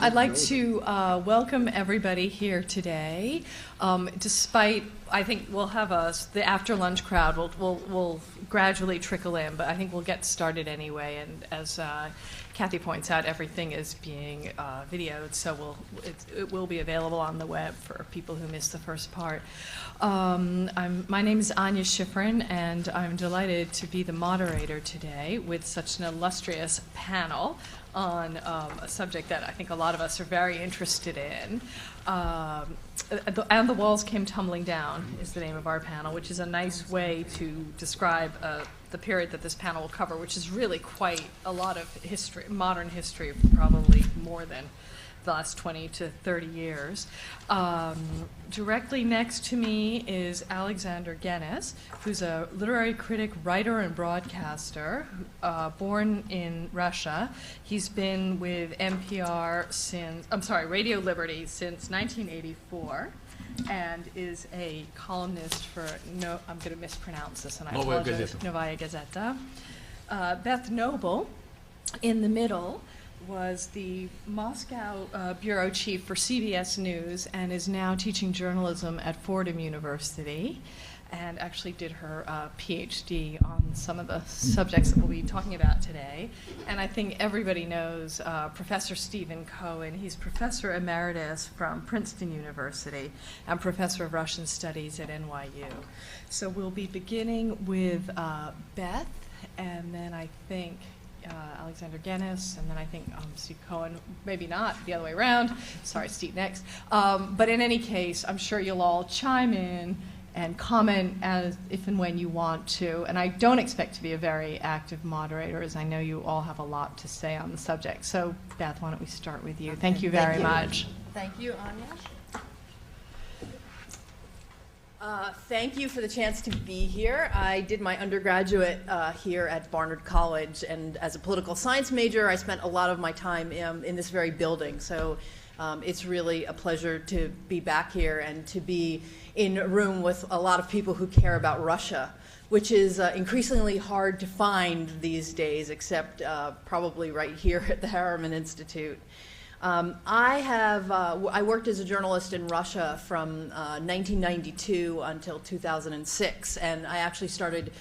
I'd like to welcome everybody here today. Despite, I think we'll have the after lunch crowd will gradually trickle in, but I think we'll get started anyway. And as Kathy points out, everything is being videoed, so it will be available on the web for people who missed the first part. My name is Anya Schiffrin, and I'm delighted to be the moderator today with such an illustrious panel on a subject that I think a lot of us are very interested in. And the Walls Came Tumbling Down is the name of our panel, which is a nice way to describe the period that this panel will cover, which is really quite a lot of history, modern history, probably more than the last 20 to 30 years. Directly next to me is Alexander Genis, who's a literary critic, writer, and broadcaster, born in Russia. He's been with Radio Liberty since 1984, and is a columnist for, I'm going to mispronounce this, and I apologize, Novaya Gazeta. Beth Knobel, in the middle, was the Moscow bureau chief for CBS News and is now teaching journalism at Fordham University, and actually did her PhD on some of the subjects that we'll be talking about today. And I think everybody knows Professor Stephen Cohen. He's professor emeritus from Princeton University and professor of Russian studies at NYU. So we'll be beginning with Beth, and then I think Alexander Genis, and then I think Steve Cohen, maybe not, the other way around. Sorry, Steve next. But in any case, I'm sure you'll all chime in and comment as if and when you want to. And I don't expect to be a very active moderator, as I know you all have a lot to say on the subject. So, Beth, why don't we start with you? Thank you very much. Thank you, Anya. Thank you for the chance to be here. I did my undergraduate here at Barnard College, and as a political science major, I spent a lot of my time in this very building. So it's really a pleasure to be back here and to be in a room with a lot of people who care about Russia, which is increasingly hard to find these days, except probably right here at the Harriman Institute. I worked as a journalist in Russia from 1992 until 2006, and I actually started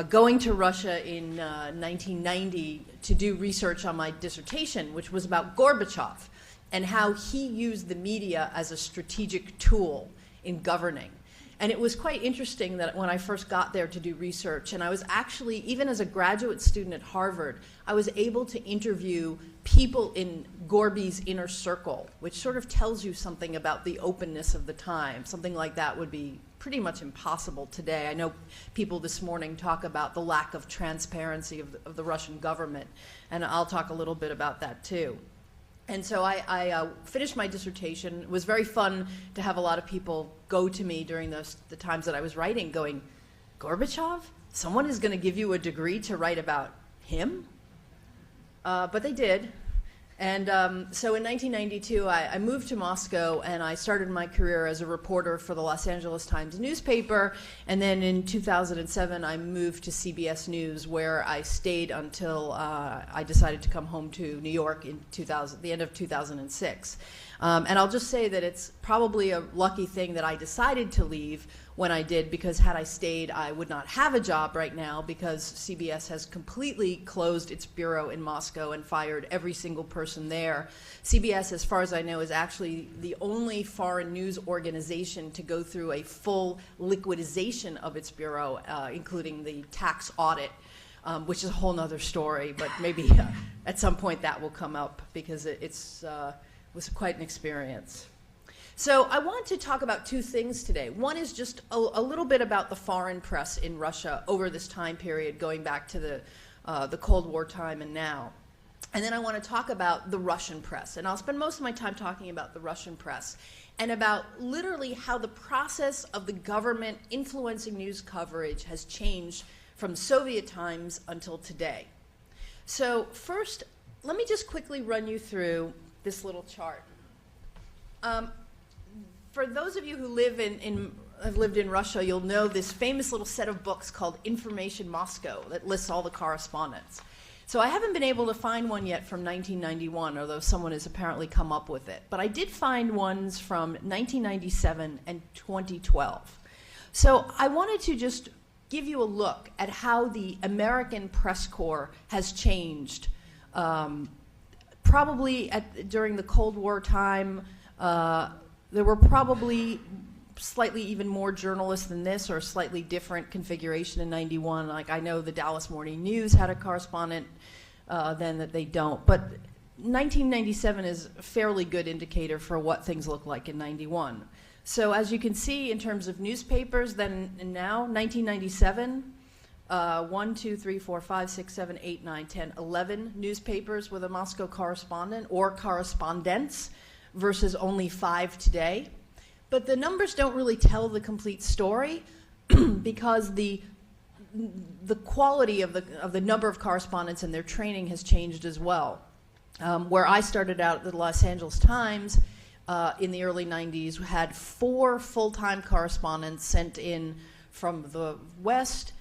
going to Russia in 1990 to do research on my dissertation, which was about Gorbachev and how he used the media as a strategic tool in governing. And it was quite interesting that when I first got there to do research, and I was actually, even as a graduate student at Harvard, I was able to interview people in Gorby's inner circle, which sort of tells you something about the openness of the time. Something like that would be pretty much impossible today. I know people this morning talk about the lack of transparency of the Russian government, and I'll talk a little bit about that too. And so I finished my dissertation. It was very fun to have a lot of people go to me during the times that I was writing going, Gorbachev? Someone is going to give you a degree to write about him? But they did. And so in 1992, I moved to Moscow, and I started my career as a reporter for the Los Angeles Times newspaper. And then in 2007, I moved to CBS News, where I stayed until I decided to come home to New York in the end of 2006. And I'll just say that it's probably a lucky thing that I decided to leave when I did, because had I stayed, I would not have a job right now, because CBS has completely closed its bureau in Moscow and fired every single person there. CBS, as far as I know, is actually the only foreign news organization to go through a full liquidization of its bureau, including the tax audit, which is a whole nother story, but maybe at some point that will come up, because it was quite an experience. So I want to talk about two things today. One is just a little bit about the foreign press in Russia over this time period, going back to the Cold War time and now. And then I want to talk about the Russian press. And I'll spend most of my time talking about the Russian press and about literally how the process of the government influencing news coverage has changed from Soviet times until today. So first, let me just quickly run you through this little chart. For those of you who have lived in Russia, you'll know this famous little set of books called Information Moscow that lists all the correspondence. So I haven't been able to find one yet from 1991, although someone has apparently come up with it. But I did find ones from 1997 and 2012. So I wanted to just give you a look at how the American press corps has changed. Probably during the Cold War time, there were probably slightly even more journalists than this, or a slightly different configuration in 91. Like, I know the Dallas Morning News had a correspondent, then that they don't. But 1997 is a fairly good indicator for what things look like in 91. So as you can see, in terms of newspapers, then and now, 1997, 1, 2, 3, 4, 5, 6, 7, 8, 9, 10, 11 newspapers with a Moscow correspondent or correspondents versus only 5 today. But the numbers don't really tell the complete story because the quality of the number of correspondents and their training has changed as well. Where I started out at the Los Angeles Times in the early 90s, had 4 full-time correspondents sent in from the West.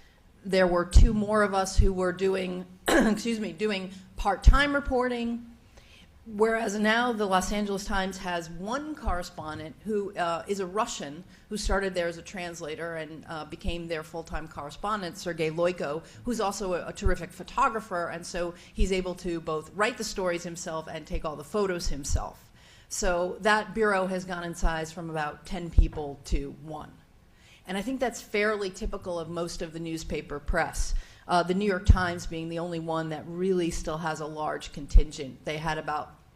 There were 2 more of us who were doing, doing part-time reporting. Whereas now the Los Angeles Times has 1 correspondent who is a Russian who started there as a translator and became their full-time correspondent, Sergei Loiko, who's also a terrific photographer, and so he's able to both write the stories himself and take all the photos himself. So that bureau has gone in size from about 10 people to 1. And I think that's fairly typical of most of the newspaper press. The New York Times being the only one that really still has a large contingent. They had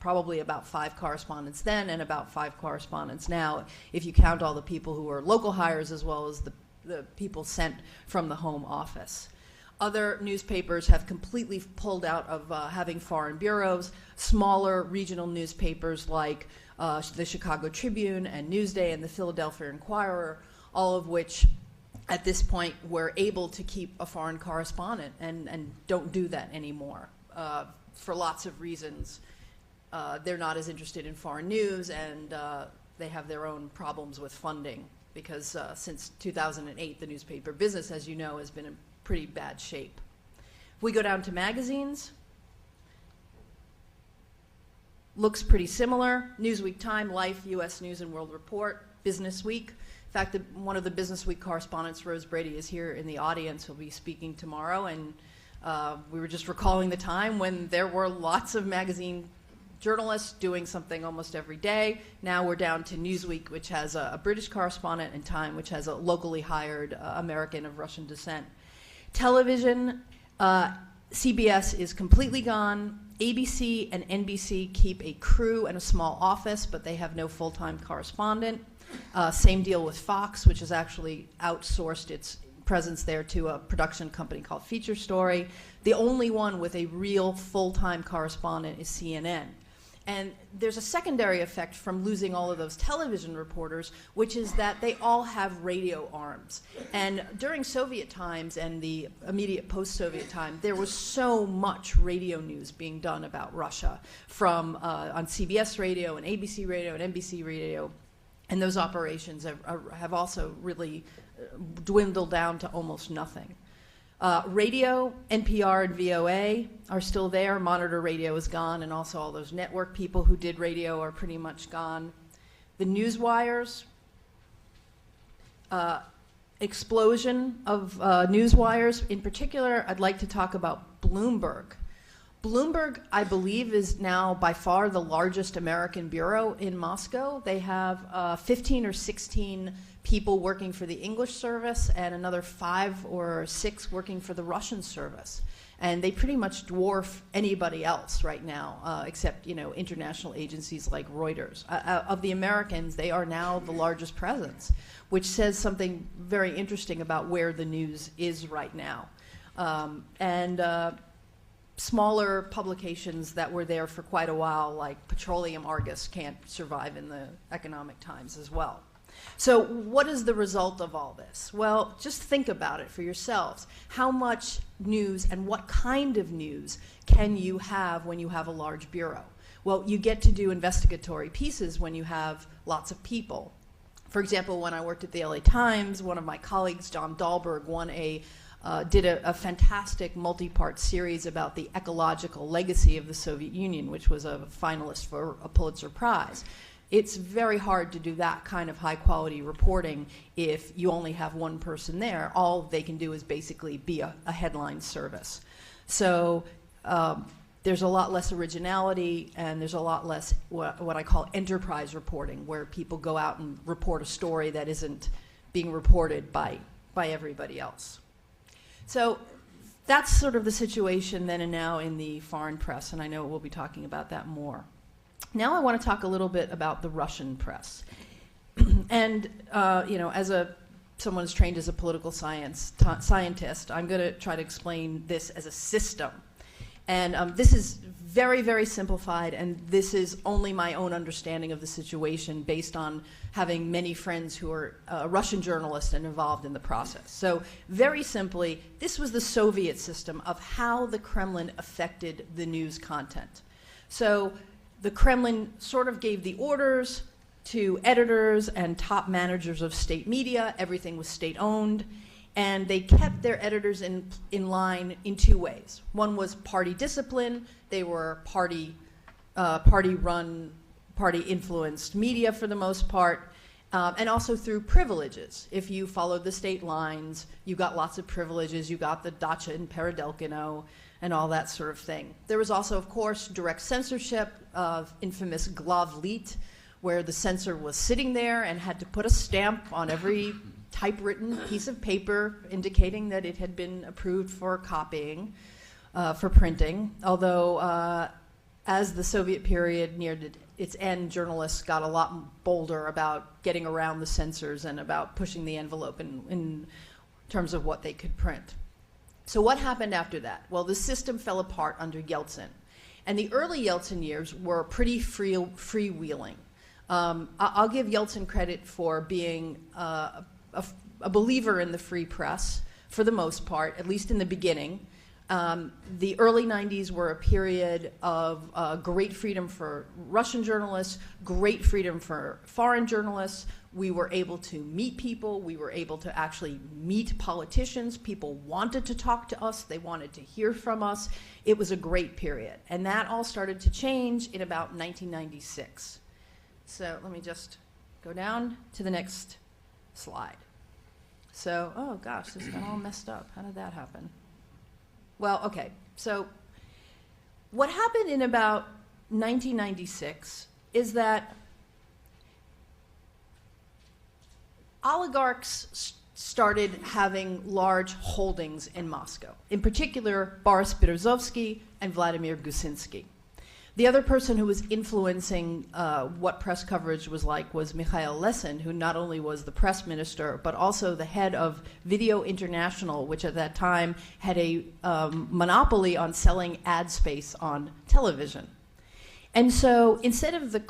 probably about 5 correspondents then and about 5 correspondents now, if you count all the people who are local hires as well as the people sent from the home office. Other newspapers have completely pulled out of having foreign bureaus. Smaller regional newspapers like the Chicago Tribune and Newsday and the Philadelphia Inquirer, all of which at this point were able to keep a foreign correspondent and don't do that anymore for lots of reasons. They're not as interested in foreign news, and they have their own problems with funding because since 2008, the newspaper business, as you know, has been in pretty bad shape. If we go down to magazines, looks pretty similar. Newsweek, Time, Life, U.S. News and World Report, Business Week. In fact, one of the Business Week correspondents, Rose Brady, is here in the audience. He'll be speaking tomorrow, and we were just recalling the time when there were lots of magazine journalists doing something almost every day. Now we're down to Newsweek, which has a British correspondent, and Time, which has a locally hired American of Russian descent. Television, CBS is completely gone. ABC and NBC keep a crew and a small office, but they have no full-time correspondent. Same deal with Fox, which has actually outsourced its presence there to a production company called Feature Story. The only one with a real full-time correspondent is CNN. And there's a secondary effect from losing all of those television reporters, which is that they all have radio arms. And during Soviet times and the immediate post-Soviet time, there was so much radio news being done about Russia from on CBS radio and ABC radio and NBC radio. And those operations have also really dwindled down to almost nothing. Radio, NPR and VOA are still there. Monitor Radio is gone, and also all those network people who did radio are pretty much gone. The news wires, explosion of news wires. In particular, I'd like to talk about Bloomberg. Bloomberg, I believe, is now by far the largest American bureau in Moscow. They have 15 or 16 people working for the English service and another 5 or 6 working for the Russian service. And they pretty much dwarf anybody else right now, except, international agencies like Reuters. Of the Americans, they are now the largest presence, which says something very interesting about where the news is right now. Smaller publications that were there for quite a while, like Petroleum Argus, can't survive in the economic times as well. So what is the result of all this? Well, just think about it for yourselves. How much news and what kind of news can you have when you have a large bureau? Well, you get to do investigatory pieces when you have lots of people. For example, when I worked at the LA Times, one of my colleagues, John Dahlberg, won a did a fantastic multi-part series about the ecological legacy of the Soviet Union, which was a finalist for a Pulitzer Prize. It's very hard to do that kind of high-quality reporting if you only have one person there. All they can do is basically be a headline service. So there's a lot less originality, and there's a lot less what I call enterprise reporting, where people go out and report a story that isn't being reported by everybody else. So that's sort of the situation then and now in the foreign press, and I know we'll be talking about that more. Now I want to talk a little bit about the Russian press. And, as someone who's trained as a political scientist, I'm going to try to explain this as a system. And this is very, very simplified, and this is only my own understanding of the situation based on having many friends who are Russian journalists and involved in the process. So very simply, this was the Soviet system of how the Kremlin affected the news content. So the Kremlin sort of gave the orders to editors and top managers of state media. Everything was state-owned. And they kept their editors in line in two ways. One was party discipline. They were party-run, party-influenced media for the most part, and also through privileges. If you followed the state lines, you got lots of privileges. You got the dacha in Peredelkino and all that sort of thing. There was also, of course, direct censorship of infamous Glavlit, where the censor was sitting there and had to put a stamp on every typewritten piece of paper indicating that it had been approved for copying, for printing. Although, as the Soviet period neared its end, journalists got a lot bolder about getting around the censors and about pushing the envelope in terms of what they could print. So what happened after that? Well, the system fell apart under Yeltsin. And the early Yeltsin years were pretty freewheeling. I'll give Yeltsin credit for being a believer in the free press, for the most part, at least in the beginning. The early 90s were a period of great freedom for Russian journalists, great freedom for foreign journalists. We were able to meet people. We were able to actually meet politicians. People wanted to talk to us. They wanted to hear from us. It was a great period. And that all started to change in about 1996. So let me just go down to the next slide. So, oh gosh, this got all messed up. How did that happen? Well, okay, so what happened in about 1996 is that oligarchs started having large holdings in Moscow, in particular Boris Berezovsky and Vladimir Gusinsky. The other person who was influencing what press coverage was like was Mikhail Lesin, who not only was the press minister, but also the head of Video International, which at that time had a monopoly on selling ad space on television. And so instead of the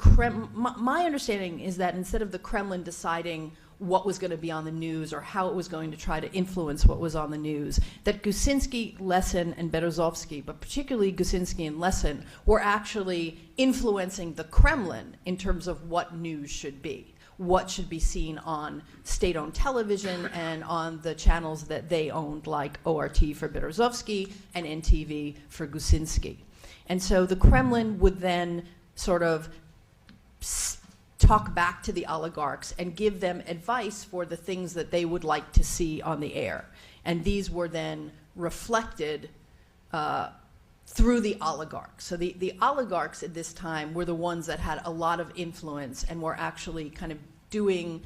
my understanding is that instead of the Kremlin deciding what was going to be on the news or how it was going to try to influence what was on the news, that Gusinsky, Lesin, and Berezovsky, but particularly Gusinsky and Lesin, were actually influencing the Kremlin in terms of what news should be, what should be seen on state-owned television and on the channels that they owned, like ORT for Berezovsky and NTV for Gusinsky. And so the Kremlin would then sort of talk back to the oligarchs and give them advice for the things that they would like to see on the air. And these were then reflected through the oligarchs. So the oligarchs at this time were the ones that had a lot of influence and were actually kind of doing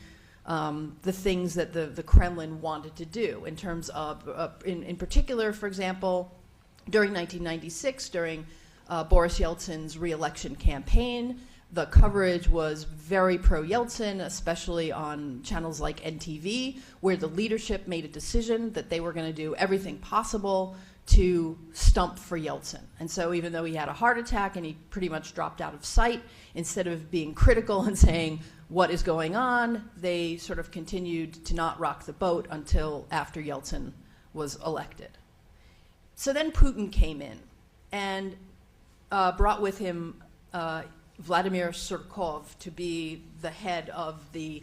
the things that the Kremlin wanted to do in terms of, in particular, for example, during 1996, during Boris Yeltsin's re-election campaign, the coverage was very pro-Yeltsin, especially on channels like NTV, where the leadership made a decision that they were going to do everything possible to stump for Yeltsin. And so even though he had a heart attack and he pretty much dropped out of sight, instead of being critical and saying what is going on, they sort of continued to not rock the boat until after Yeltsin was elected. So then Putin came in and brought with him Vladimir Surkov to be the head of the,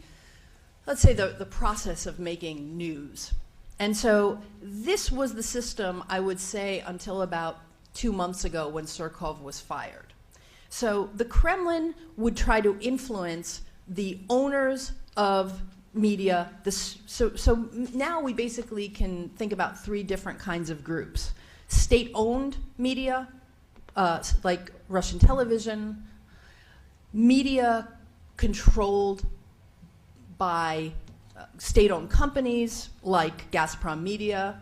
let's say, the process of making news. And so this was the system, I would say, until about 2 months ago when Surkov was fired. So the Kremlin would try to influence the owners of media. So now we basically can think about 3 different kinds of groups. State-owned media, like Russian television, media controlled by state-owned companies like Gazprom Media,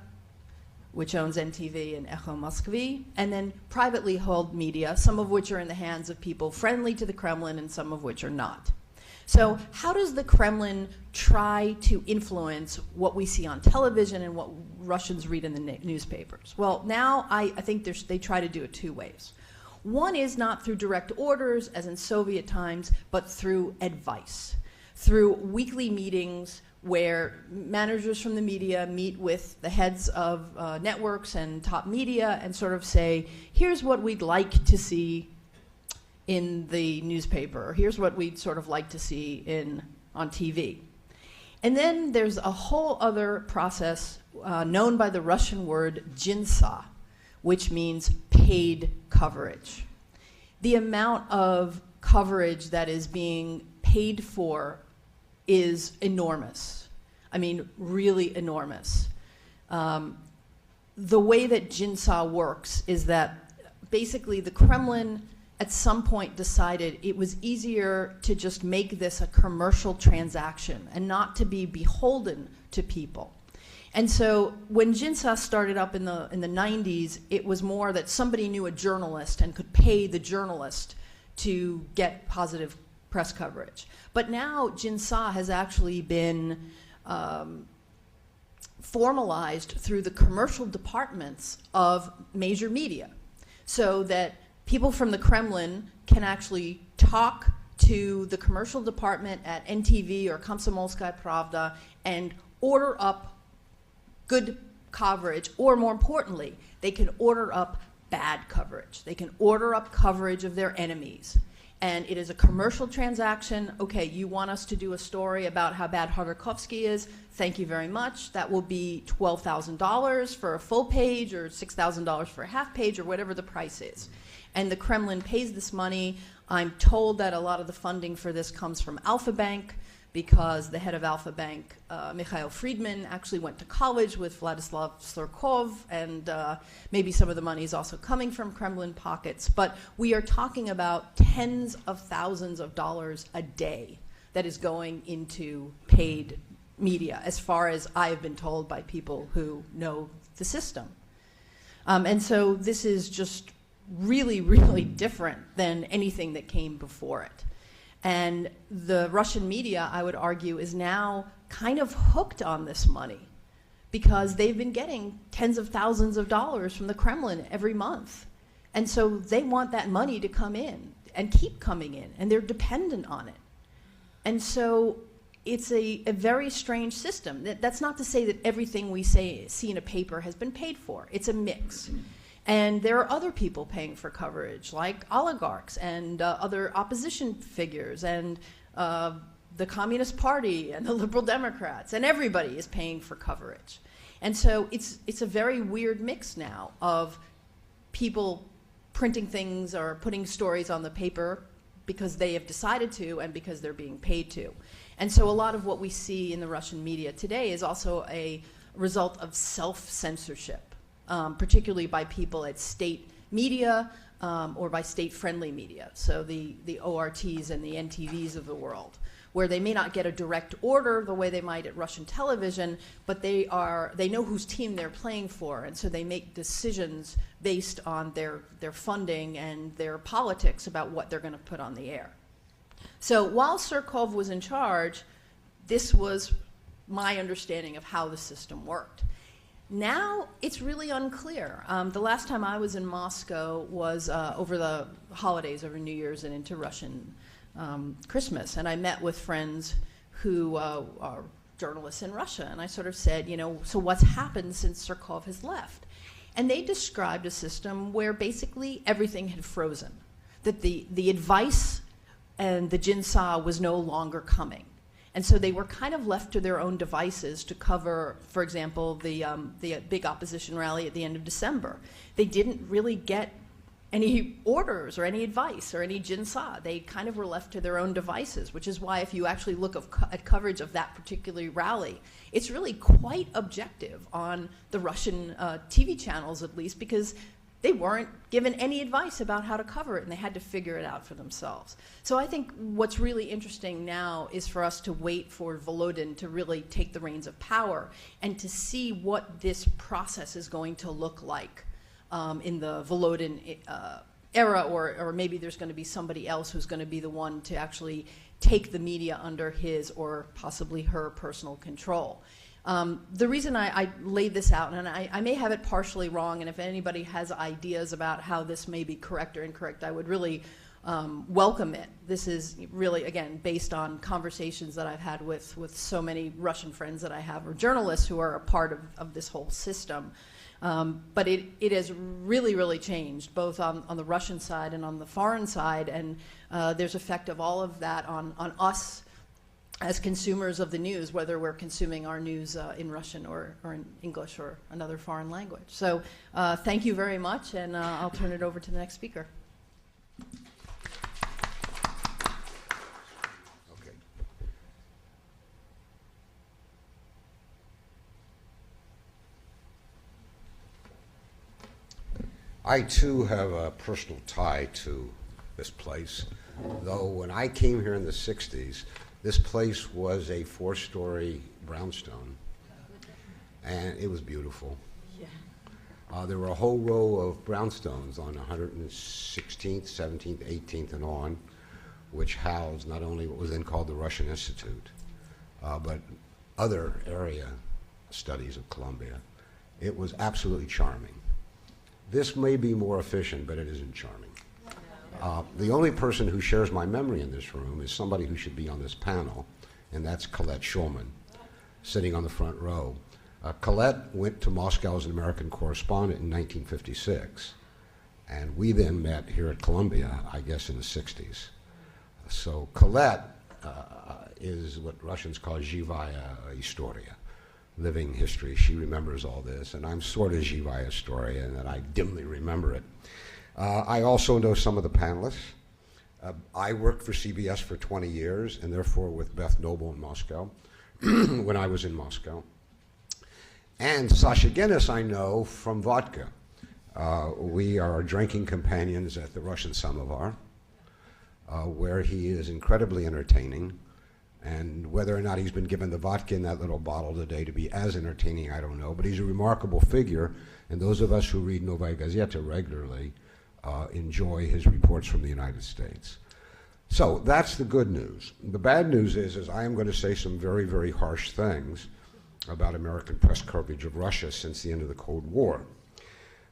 which owns NTV and Echo Moskvy, and then privately held media, some of which are in the hands of people friendly to the Kremlin and some of which are not. So how does the Kremlin try to influence what we see on television and what Russians read in the newspapers? Well, now I think they try to do it 2 ways. One is not through direct orders, as in Soviet times, but through advice, through weekly meetings where managers from the media meet with the heads of networks and top media and sort of say, here's what we'd like to see in the newspaper, or here's what we'd sort of like to see on TV. And then there's a whole other process known by the Russian word jinsa, which means paid coverage. The amount of coverage that is being paid for is enormous. I mean, really enormous. The way that jinsa works is that basically the Kremlin at some point decided it was easier to just make this a commercial transaction and not to be beholden to people. And so when jinsa started up in the 90s, it was more that somebody knew a journalist and could pay the journalist to get positive press coverage. But now jinsa has actually been formalized through the commercial departments of major media, so that people from the Kremlin can actually talk to the commercial department at NTV or Komsomolskaya Pravda and order up good coverage, or more importantly, they can order up bad coverage. They can order up coverage of their enemies. And it is a commercial transaction. Okay, you want us to do a story about how bad Khodorkovsky is? Thank you very much. That will be $12,000 for a full page or $6,000 for a half page or whatever the price is. And the Kremlin pays this money. I'm told that a lot of the funding for this comes from Alfa Bank, because the head of Alfa Bank, Mikhail Friedman, actually went to college with Vladislav Surkov, and maybe some of the money is also coming from Kremlin pockets. But we are talking about tens of thousands of dollars a day that is going into paid media, as far as I have been told by people who know the system. And so this is just really, really different than anything that came before it. And the Russian media, I would argue, is now kind of hooked on this money, because they've been getting tens of thousands of dollars from the Kremlin every month. And so they want that money to come in and keep coming in, and they're dependent on it. And so it's a very strange system. That's not to say that everything we see in a paper has been paid for. It's a mix. And there are other people paying for coverage, like oligarchs and other opposition figures, and the Communist Party and the Liberal Democrats, and everybody is paying for coverage. And so it's a very weird mix now of people printing things or putting stories on the paper because they have decided to and because they're being paid to. And so a lot of what we see in the Russian media today is also a result of self-censorship. Particularly by people at state media or by state-friendly media, so the ORTs and the NTVs of the world, where they may not get a direct order the way they might at Russian television, but they know whose team they're playing for, and so they make decisions based on their funding and their politics about what they're going to put on the air. So while Surkov was in charge, this was my understanding of how the system worked. Now it's really unclear. The last time I was in Moscow was over the holidays, over New Year's and into Russian Christmas, and I met with friends who are journalists in Russia, and I sort of said, so what's happened since Surkov has left? And they described a system where basically everything had frozen, that the advice and the jinsa was no longer coming. And so they were kind of left to their own devices to cover, for example, the big opposition rally at the end of December. They didn't really get any orders or any advice or any jinsa. They kind of were left to their own devices, which is why if you actually look at coverage of that particular rally, it's really quite objective on the Russian TV channels, at least, because they weren't given any advice about how to cover it, and they had to figure it out for themselves. So I think what's really interesting now is for us to wait for Volodin to really take the reins of power and to see what this process is going to look like in the Volodin era, or maybe there's going to be somebody else who's going to be the one to actually take the media under his or possibly her personal control. The reason I laid this out, and I may have it partially wrong, and if anybody has ideas about how this may be correct or incorrect, I would really welcome it. This is really, again, based on conversations that I've had with so many Russian friends that I have, or journalists who are a part of this whole system. But it has really, really changed, both on the Russian side and on the foreign side, and there's effect of all of that on us as consumers of the news, whether we're consuming our news in Russian or in English or another foreign language. So thank you very much, and I'll turn it over to the next speaker. Okay. I too have a personal tie to this place, though when I came here in the 60s, this place was a 4-story brownstone, and it was beautiful. Yeah. There were a whole row of brownstones on 116th, 17th, 18th, and on, which housed not only what was then called the Russian Institute, but other area studies of Columbia. It was absolutely charming. This may be more efficient, but it isn't charming. The only person who shares my memory in this room is somebody who should be on this panel, and that's Colette Schulman, sitting on the front row. Colette went to Moscow as an American correspondent in 1956, and we then met here at Columbia, I guess, in the 60s. So Colette is what Russians call živaya historia, living history. She remembers all this, and I'm sort of živaya historia, and I dimly remember it. I also know some of the panelists. I worked for CBS for 20 years, and therefore with Beth Knobel in Moscow, when I was in Moscow. And Sasha Genis I know from vodka. We are drinking companions at the Russian Samovar, where he is incredibly entertaining. And whether or not he's been given the vodka in that little bottle today to be as entertaining, I don't know. But he's a remarkable figure, and those of us who read Novaya Gazeta regularly enjoy his reports from the United States. So that's the good news. The bad news is I am going to say some very, very harsh things about American press coverage of Russia since the end of the Cold War.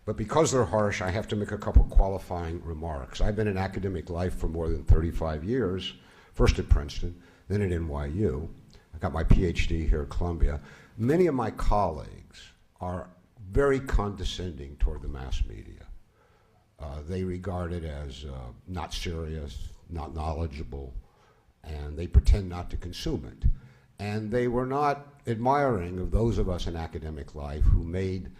But because they're harsh, I have to make a couple qualifying remarks. I've been in academic life for more than 35 years, first at Princeton, then at NYU. I got my PhD here at Columbia. Many of my colleagues are very condescending toward the mass media. They regard it as not serious, not knowledgeable, and they pretend not to consume it. And they were not admiring of those of us in academic life who made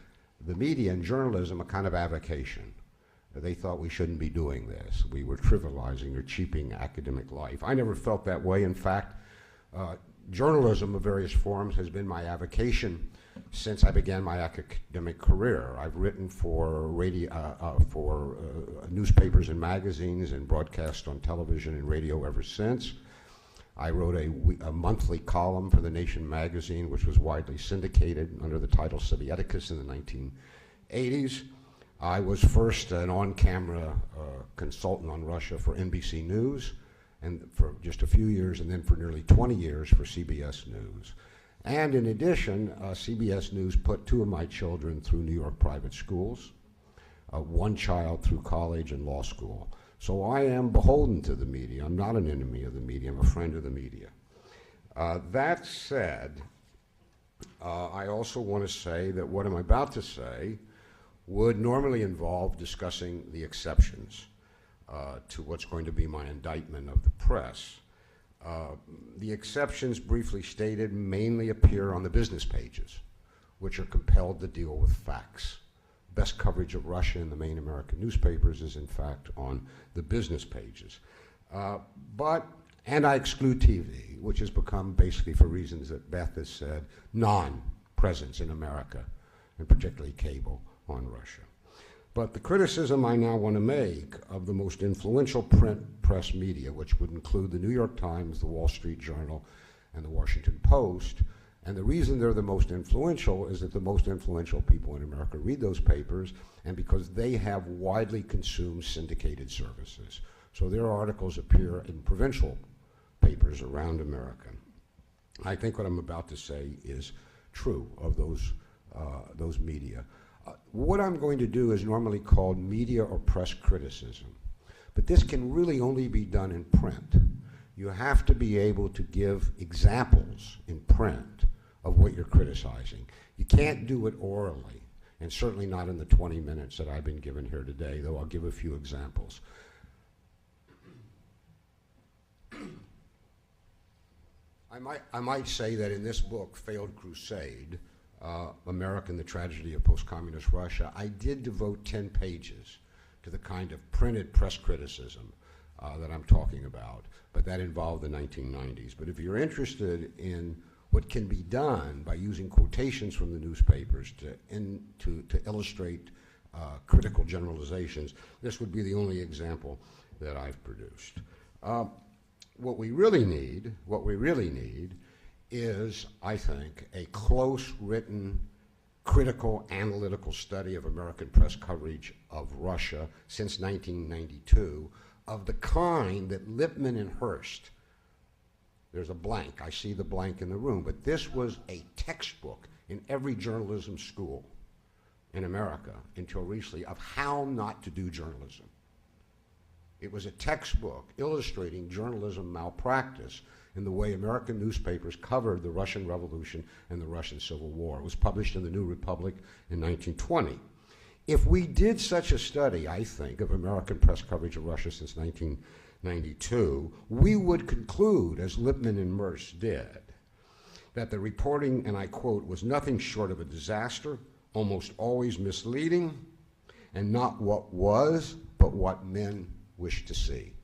the media and journalism a kind of avocation. They thought we shouldn't be doing this. We were trivializing or cheaping academic life. I never felt that way. In fact, journalism of various forms has been my avocation since I began my academic career. I've written for newspapers and magazines and broadcast on television and radio ever since. I wrote a monthly column for The Nation magazine, which was widely syndicated under the title Sovieticus in the 1980s. I was first an on-camera consultant on Russia for NBC News, and for just a few years, and then for nearly 20 years for CBS News. And in addition, CBS News put 2 of my children through New York private schools, 1 child through college and law school. So I am beholden to the media. I'm not an enemy of the media. I'm a friend of the media. That said, I also want to say that what I'm about to say would normally involve discussing the exceptions to what's going to be my indictment of the press. The exceptions, briefly stated, mainly appear on the business pages, which are compelled to deal with facts. Best coverage of Russia in the main American newspapers is, in fact, on the business pages. And I exclude TV, which has become, basically for reasons that Beth has said, non-presence in America, and particularly cable on Russia. But the criticism I now want to make of the most influential print press media, which would include the New York Times, the Wall Street Journal, and the Washington Post, and the reason they're the most influential is that the most influential people in America read those papers, and because they have widely consumed syndicated services. So their articles appear in provincial papers around America. I think what I'm about to say is true of those media. What I'm going to do is normally called media or press criticism, but this can really only be done in print. You have to be able to give examples in print of what you're criticizing. You can't do it orally, and certainly not in the 20 minutes that I've been given here today, though I'll give a few examples. I might say that in this book, Failed Crusade, America and the Tragedy of Post-Communist Russia, I did devote 10 pages to the kind of printed press criticism that I'm talking about, but that involved the 1990s. But if you're interested in what can be done by using quotations from the newspapers to illustrate critical generalizations, this would be the only example that I've produced. What we really need is, I think, a close written, critical, analytical study of American press coverage of Russia since 1992, of the kind that Lippmann and Hearst, there's a blank, I see the blank in the room, but this was a textbook in every journalism school in America until recently of how not to do journalism. It was a textbook illustrating journalism malpractice in the way American newspapers covered the Russian Revolution and the Russian Civil War. It was published in the New Republic in 1920. If we did such a study, I think, of American press coverage of Russia since 1992, we would conclude, as Lippmann and Merce did, that the reporting, and I quote, was nothing short of a disaster, almost always misleading, and not what was, but what men wished to see.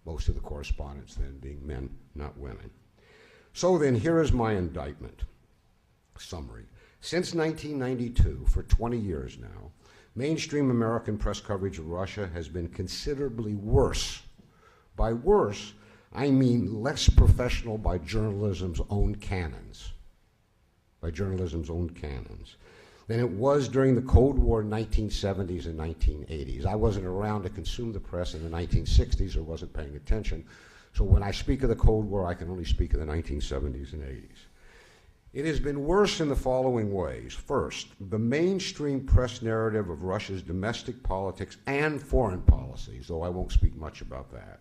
Most of the correspondents then being men, not women. So then, here is my indictment summary. Since 1992, for 20 years now, mainstream American press coverage of Russia has been considerably worse. By worse, I mean less professional by journalism's own canons. Than it was during the Cold War 1970s and 1980s. I wasn't around to consume the press in the 1960s or wasn't paying attention. So when I speak of the Cold War, I can only speak of the 1970s and 80s. It has been worse in the following ways. First, the mainstream press narrative of Russia's domestic politics and foreign policies, though I won't speak much about that,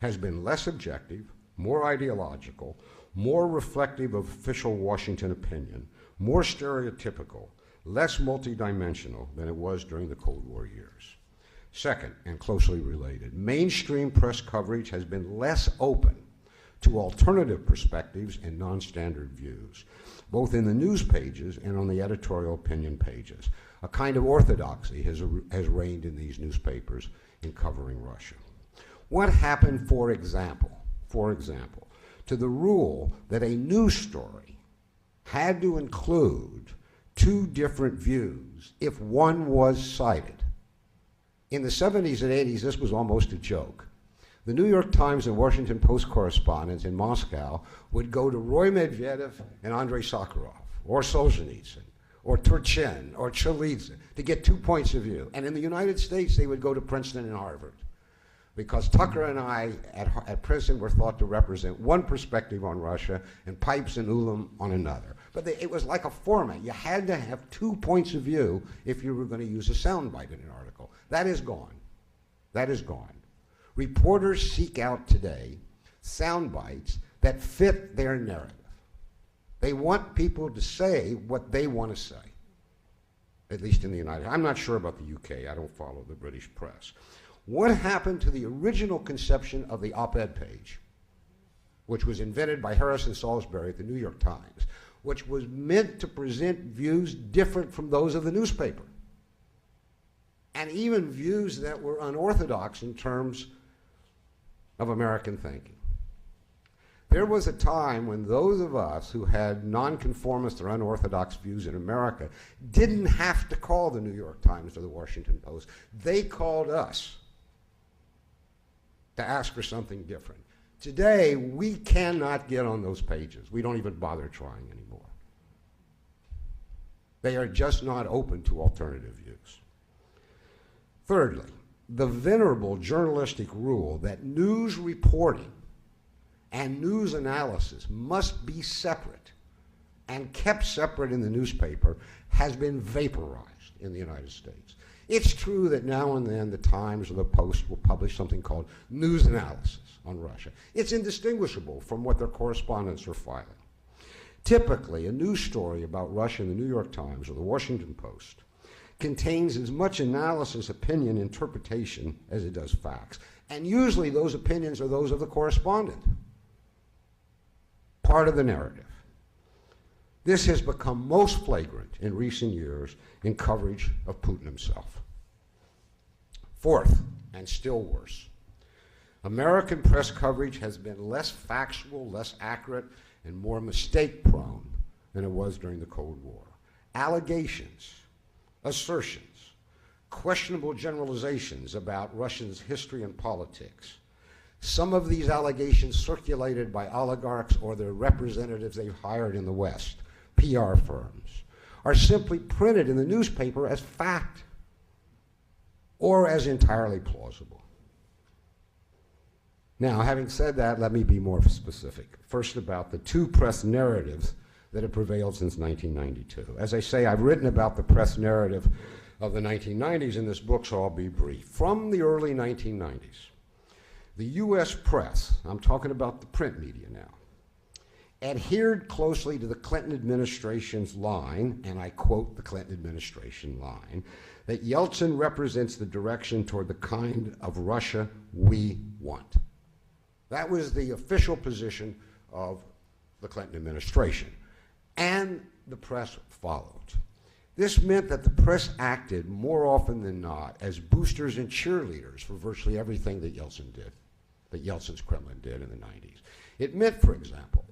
has been less objective, more ideological, more reflective of official Washington opinion, more stereotypical, less multidimensional than it was during the Cold War years. Second, and closely related, mainstream press coverage has been less open to alternative perspectives and non-standard views, both in the news pages and on the editorial opinion pages. A kind of orthodoxy has reigned in these newspapers in covering Russia. What happened, for example, to the rule that a news story had to include two different views if one was cited? In the 70s and 80s, this was almost a joke. The New York Times and Washington Post correspondents in Moscow would go to Roy Medvedev and Andrei Sakharov, or Solzhenitsyn, or Turchin, or Chalizin, to get 2 points of view. And in the United States, they would go to Princeton and Harvard, because Tucker and I at Princeton were thought to represent one perspective on Russia, and Pipes and Ulam on another. But it was like a format. You had to have 2 points of view if you were going to use a soundbite in an article. That is gone. That is gone. Reporters seek out today sound bites that fit their narrative. They want people to say what they want to say, at least in the United States. I'm not sure about the UK. I don't follow the British press. What happened to the original conception of the op-ed page? which was invented by Harrison Salisbury at the New York Times, which was meant to present views different from those of the newspaper, and even views that were unorthodox in terms of American thinking. There was a time when those of us who had nonconformist or unorthodox views in America didn't have to call the New York Times or the Washington Post. They called us to ask for something different. Today, we cannot get on those pages. We don't even bother trying anymore. They are just not open to alternative views. Thirdly, the venerable journalistic rule that news reporting and news analysis must be separate and kept separate in the newspaper has been vaporized in the United States. It's true that now and then the Times or the Post will publish something called news analysis on Russia. It's indistinguishable from what their correspondents are filing. Typically, a news story about Russia in the New York Times or the Washington Post contains as much analysis, opinion, interpretation as it does facts. And usually those opinions are those of the correspondent, part of the narrative. This has become most flagrant in recent years in coverage of Putin himself. Fourth, and still worse, American press coverage has been less factual, less accurate, and more mistake-prone than it was during the Cold War. Allegations, assertions, questionable generalizations about Russia's history and politics. Some of these allegations circulated by oligarchs or their representatives they've hired in the West, PR firms, are simply printed in the newspaper as fact or as entirely plausible. Now, having said that, let me be more specific. First, about the two press narratives that have prevailed since 1992. As I say, I've written about the press narrative of the 1990s in this book, so I'll be brief. From the early 1990s, the US press, I'm talking about the print media now, adhered closely to the Clinton administration's line, and I quote the Clinton administration line, that Yeltsin represents the direction toward the kind of Russia we want. That was the official position of the Clinton administration, and the press followed. This meant that the press acted more often than not as boosters and cheerleaders for virtually everything that Yeltsin did, that Yeltsin's Kremlin did in the 90s. It meant, for example,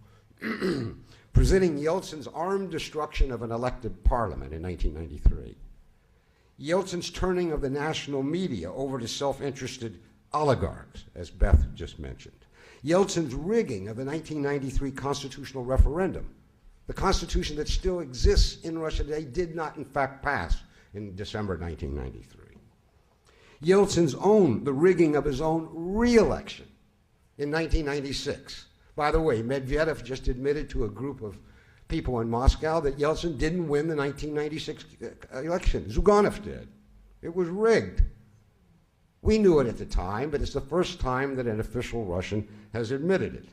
presenting Yeltsin's armed destruction of an elected parliament in 1993, Yeltsin's turning of the national media over to self-interested oligarchs, as Beth just mentioned, Yeltsin's rigging of the 1993 constitutional referendum. The constitution that still exists in Russia today did not, in fact, pass in December 1993. The rigging of his own re-election in 1996. By the way, Medvedev just admitted to a group of people in Moscow that Yeltsin didn't win the 1996 election. Zyuganov did. It was rigged. We knew it at the time, but it's the first time that an official Russian has admitted it.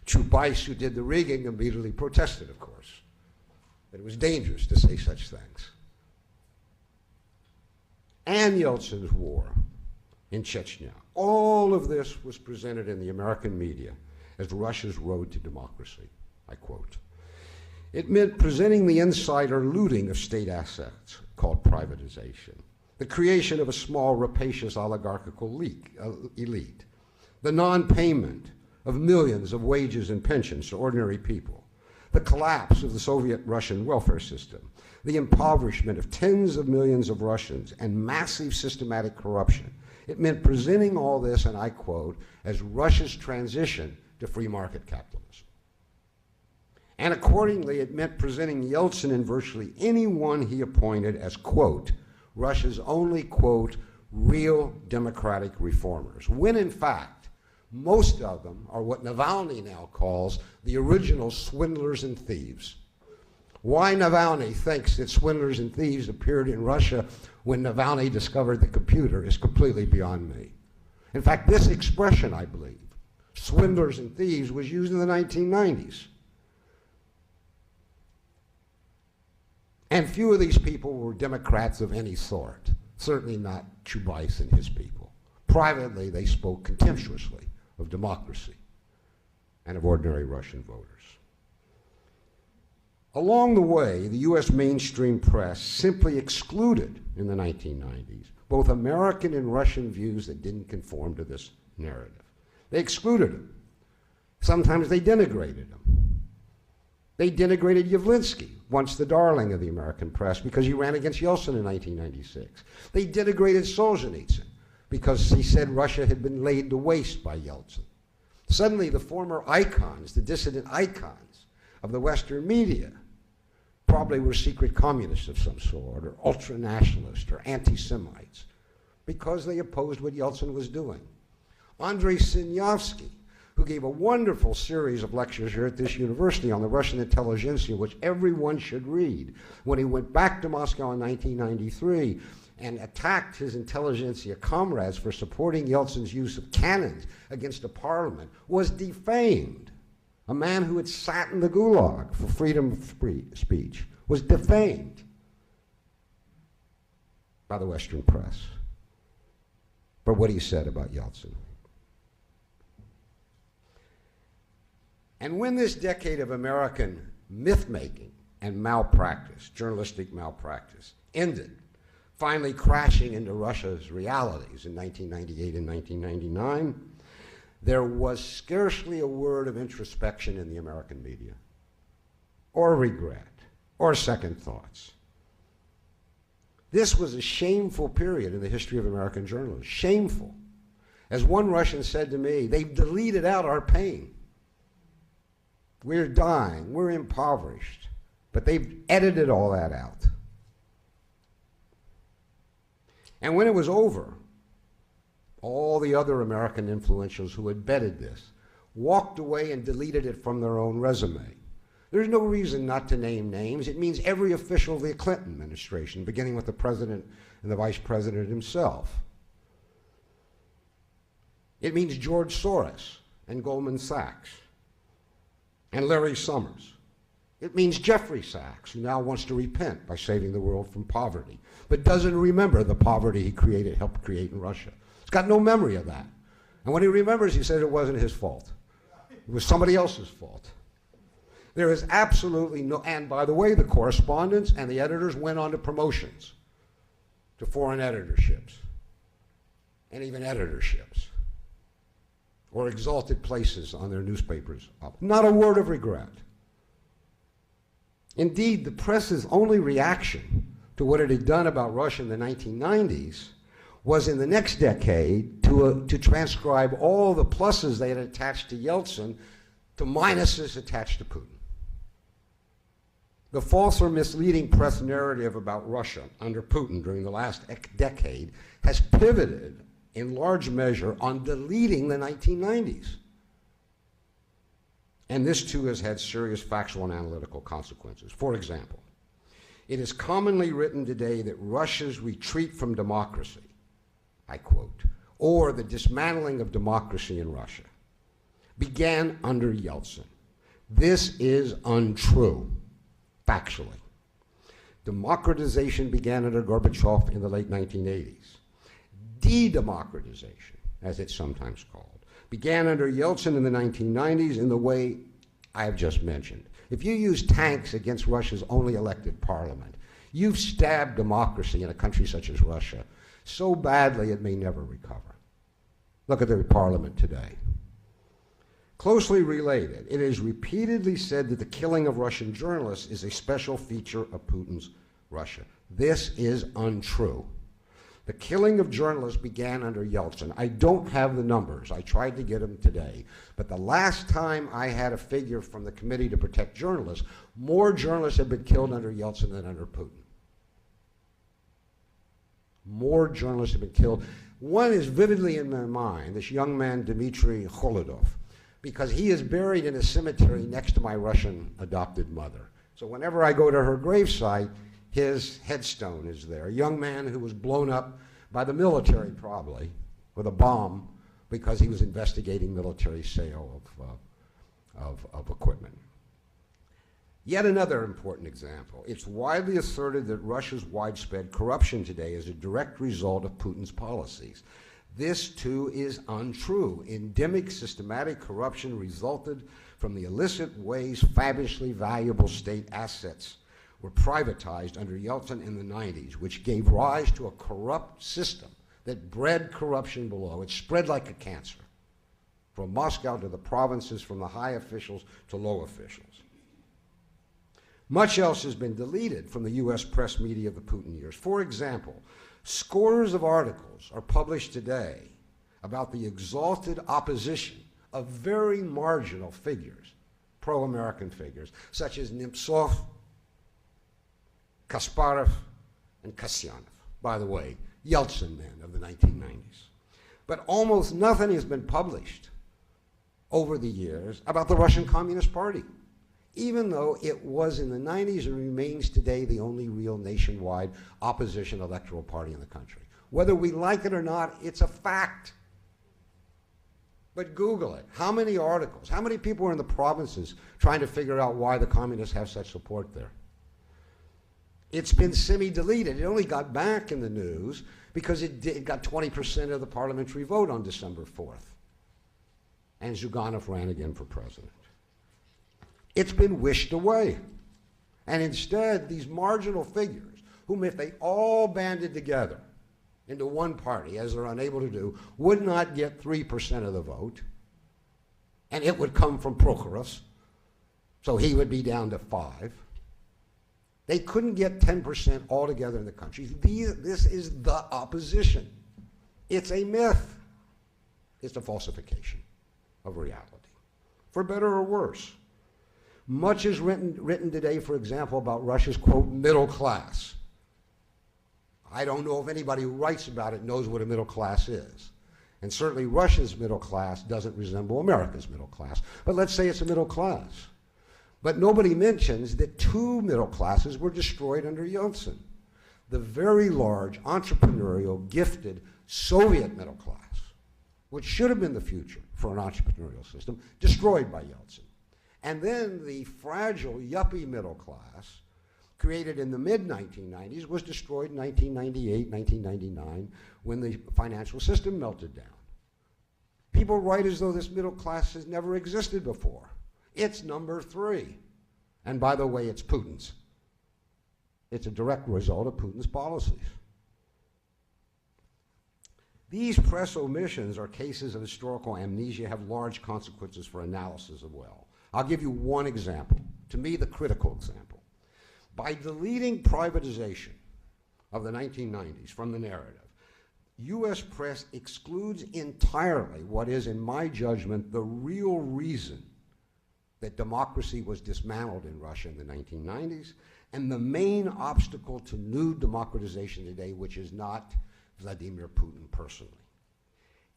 Chubais, who did the rigging, immediately protested, of course. But it was dangerous to say such things. And Yeltsin's war in Chechnya. All of this was presented in the American media as Russia's road to democracy, I quote. It meant presenting the insider looting of state assets, called privatization, the creation of a small, rapacious oligarchical elite, the non-payment of millions of wages and pensions to ordinary people, the collapse of the Soviet Russian welfare system, the impoverishment of tens of millions of Russians, and massive systematic corruption. It meant presenting all this, and I quote, as Russia's transition to free market capitalism. And accordingly, it meant presenting Yeltsin and virtually anyone he appointed as, quote, Russia's only, quote, real democratic reformers, when in fact, most of them are what Navalny now calls the original swindlers and thieves. Why Navalny thinks that swindlers and thieves appeared in Russia when Navalny discovered the computer is completely beyond me. In fact, this expression, I believe, swindlers and thieves, was used in the 1990s. And few of these people were Democrats of any sort, certainly not Chubais and his people. Privately, they spoke contemptuously of democracy and of ordinary Russian voters. Along the way, the US mainstream press simply excluded, in the 1990s, both American and Russian views that didn't conform to this narrative. They excluded them. Sometimes they denigrated them. They denigrated Yavlinsky, once the darling of the American press, because he ran against Yeltsin in 1996. They denigrated Solzhenitsyn because he said Russia had been laid to waste by Yeltsin. Suddenly, the former icons, the dissident icons of the Western media, probably were secret communists of some sort, or ultra-nationalists, or anti-Semites, because they opposed what Yeltsin was doing. Andrei Sinyavsky, who gave a wonderful series of lectures here at this university on the Russian intelligentsia, which everyone should read, when he went back to Moscow in 1993 and attacked his intelligentsia comrades for supporting Yeltsin's use of cannons against a parliament, was defamed. A man who had sat in the Gulag for freedom of speech was defamed by the Western press for what he said about Yeltsin. And when this decade of American myth-making and malpractice, journalistic malpractice, ended, finally crashing into Russia's realities in 1998 and 1999, there was scarcely a word of introspection in the American media, or regret, or second thoughts. This was a shameful period in the history of American journalism. Shameful. As one Russian said to me, they've deleted out our pain. We're dying, we're impoverished, but they've edited all that out. And when it was over, all the other American influentials who had betted this walked away and deleted it from their own resume. There's no reason not to name names. It means every official of the Clinton administration, beginning with the president and the vice president himself. It means George Soros and Goldman Sachs and Larry Summers. It means Jeffrey Sachs, who now wants to repent by saving the world from poverty, but doesn't remember the poverty he helped create in Russia. He's got no memory of that. And when he remembers, he says it wasn't his fault. It was somebody else's fault. There is absolutely no, and by the way, the correspondents and the editors went on to promotions, to foreign editorships, and even editorships, or exalted places on their newspapers. Not a word of regret. Indeed, the press's only reaction to what it had done about Russia in the 1990s was in the next decade to transcribe all the pluses they had attached to Yeltsin to minuses attached to Putin. The false or misleading press narrative about Russia under Putin during the last decade has pivoted in large measure on deleting the 1990s. And this too has had serious factual and analytical consequences. For example, it is commonly written today that Russia's retreat from democracy, I quote, or the dismantling of democracy in Russia, began under Yeltsin. This is untrue, factually. Democratization began under Gorbachev in the late 1980s. De-democratization, as it's sometimes called, began under Yeltsin in the 1990s in the way I have just mentioned. If you use tanks against Russia's only elected parliament, you've stabbed democracy in a country such as Russia so badly it may never recover. Look at their parliament today. Closely related, it is repeatedly said that the killing of Russian journalists is a special feature of Putin's Russia. This is untrue. The killing of journalists began under Yeltsin. I don't have the numbers. I tried to get them today. But the last time I had a figure from the Committee to Protect Journalists, more journalists have been killed under Yeltsin than under Putin. More journalists have been killed. One is vividly in my mind, this young man, Dmitry Kholodov, because he is buried in a cemetery next to my Russian adopted mother. So whenever I go to her gravesite, his headstone is there. A young man who was blown up by the military, probably, with a bomb because he was investigating military sale of equipment. Yet another important example. It's widely asserted that Russia's widespread corruption today is a direct result of Putin's policies. This, too, is untrue. Endemic systematic corruption resulted from the illicit ways fabulously valuable state assets were privatized under Yeltsin in the 90s, which gave rise to a corrupt system that bred corruption below. It spread like a cancer, from Moscow to the provinces, from the high officials to low officials. Much else has been deleted from the US press media of the Putin years. For example, scores of articles are published today about the exalted opposition of very marginal figures, pro-American figures, such as Nemtsov, Kasparov, and Kasyanov. By the way, Yeltsin men of the 1990s. But almost nothing has been published over the years about the Russian Communist Party, even though it was in the 90s and remains today the only real nationwide opposition electoral party in the country. Whether we like it or not, it's a fact. But Google it. How many articles, how many people are in the provinces trying to figure out why the communists have such support there? It's been semi-deleted. It only got back in the news because it got 20% of the parliamentary vote on December 4th. And Zyuganov ran again for president. It's been wished away. And instead, these marginal figures, whom if they all banded together into one party, as they're unable to do, would not get 3% of the vote. And it would come from Prokhorov, so he would be down to 5%. They couldn't get 10% altogether in the country. This is the opposition. It's a myth. It's a falsification of reality, for better or worse. Much is written today, for example, about Russia's, quote, middle class. I don't know if anybody who writes about it knows what a middle class is. And certainly Russia's middle class doesn't resemble America's middle class. But let's say it's a middle class. But nobody mentions that two middle classes were destroyed under Yeltsin. The very large, entrepreneurial, gifted Soviet middle class, which should have been the future for an entrepreneurial system, destroyed by Yeltsin. And then the fragile, yuppie middle class, created in the mid-1990s, was destroyed in 1998, 1999, when the financial system melted down. People write as though this middle class has never existed before. It's number 3. And by the way, it's Putin's. It's a direct result of Putin's policies. These press omissions are cases of historical amnesia, have large consequences for analysis as well. I'll give you one example, to me the critical example. By deleting privatization of the 1990s from the narrative, US press excludes entirely what is, in my judgment, the real reason that democracy was dismantled in Russia in the 1990s, and the main obstacle to new democratization today, which is not Vladimir Putin personally.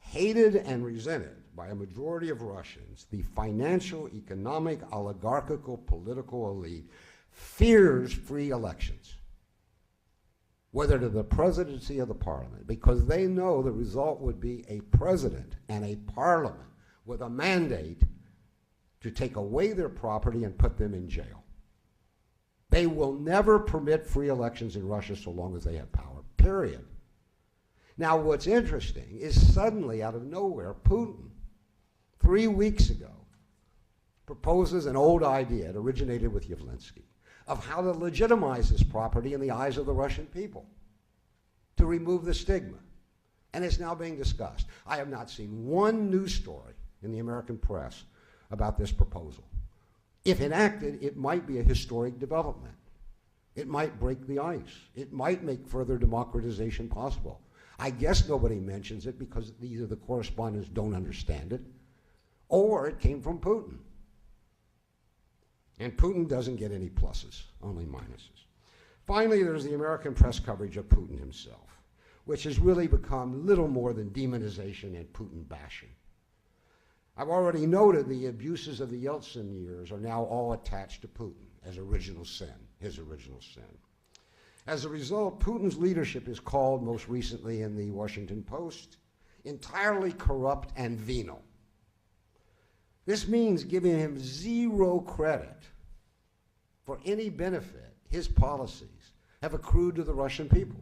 Hated and resented by a majority of Russians, the financial, economic, oligarchical, political elite fears free elections, whether to the presidency or the parliament, because they know the result would be a president and a parliament with a mandate to take away their property and put them in jail. They will never permit free elections in Russia so long as they have power, period. Now, what's interesting is suddenly, out of nowhere, Putin, 3 weeks ago, proposes an old idea, it originated with Yavlinsky, of how to legitimize this property in the eyes of the Russian people, to remove the stigma. And it's now being discussed. I have not seen one news story in the American press about this proposal. If enacted, it might be a historic development. It might break the ice. It might make further democratization possible. I guess nobody mentions it because either the correspondents don't understand it, or it came from Putin. And Putin doesn't get any pluses, only minuses. Finally, there's the American press coverage of Putin himself, which has really become little more than demonization and Putin bashing. I've already noted the abuses of the Yeltsin years are now all attached to Putin as original sin, his original sin. As a result, Putin's leadership is called, most recently in the Washington Post, entirely corrupt and venal. This means giving him zero credit for any benefit his policies have accrued to the Russian people.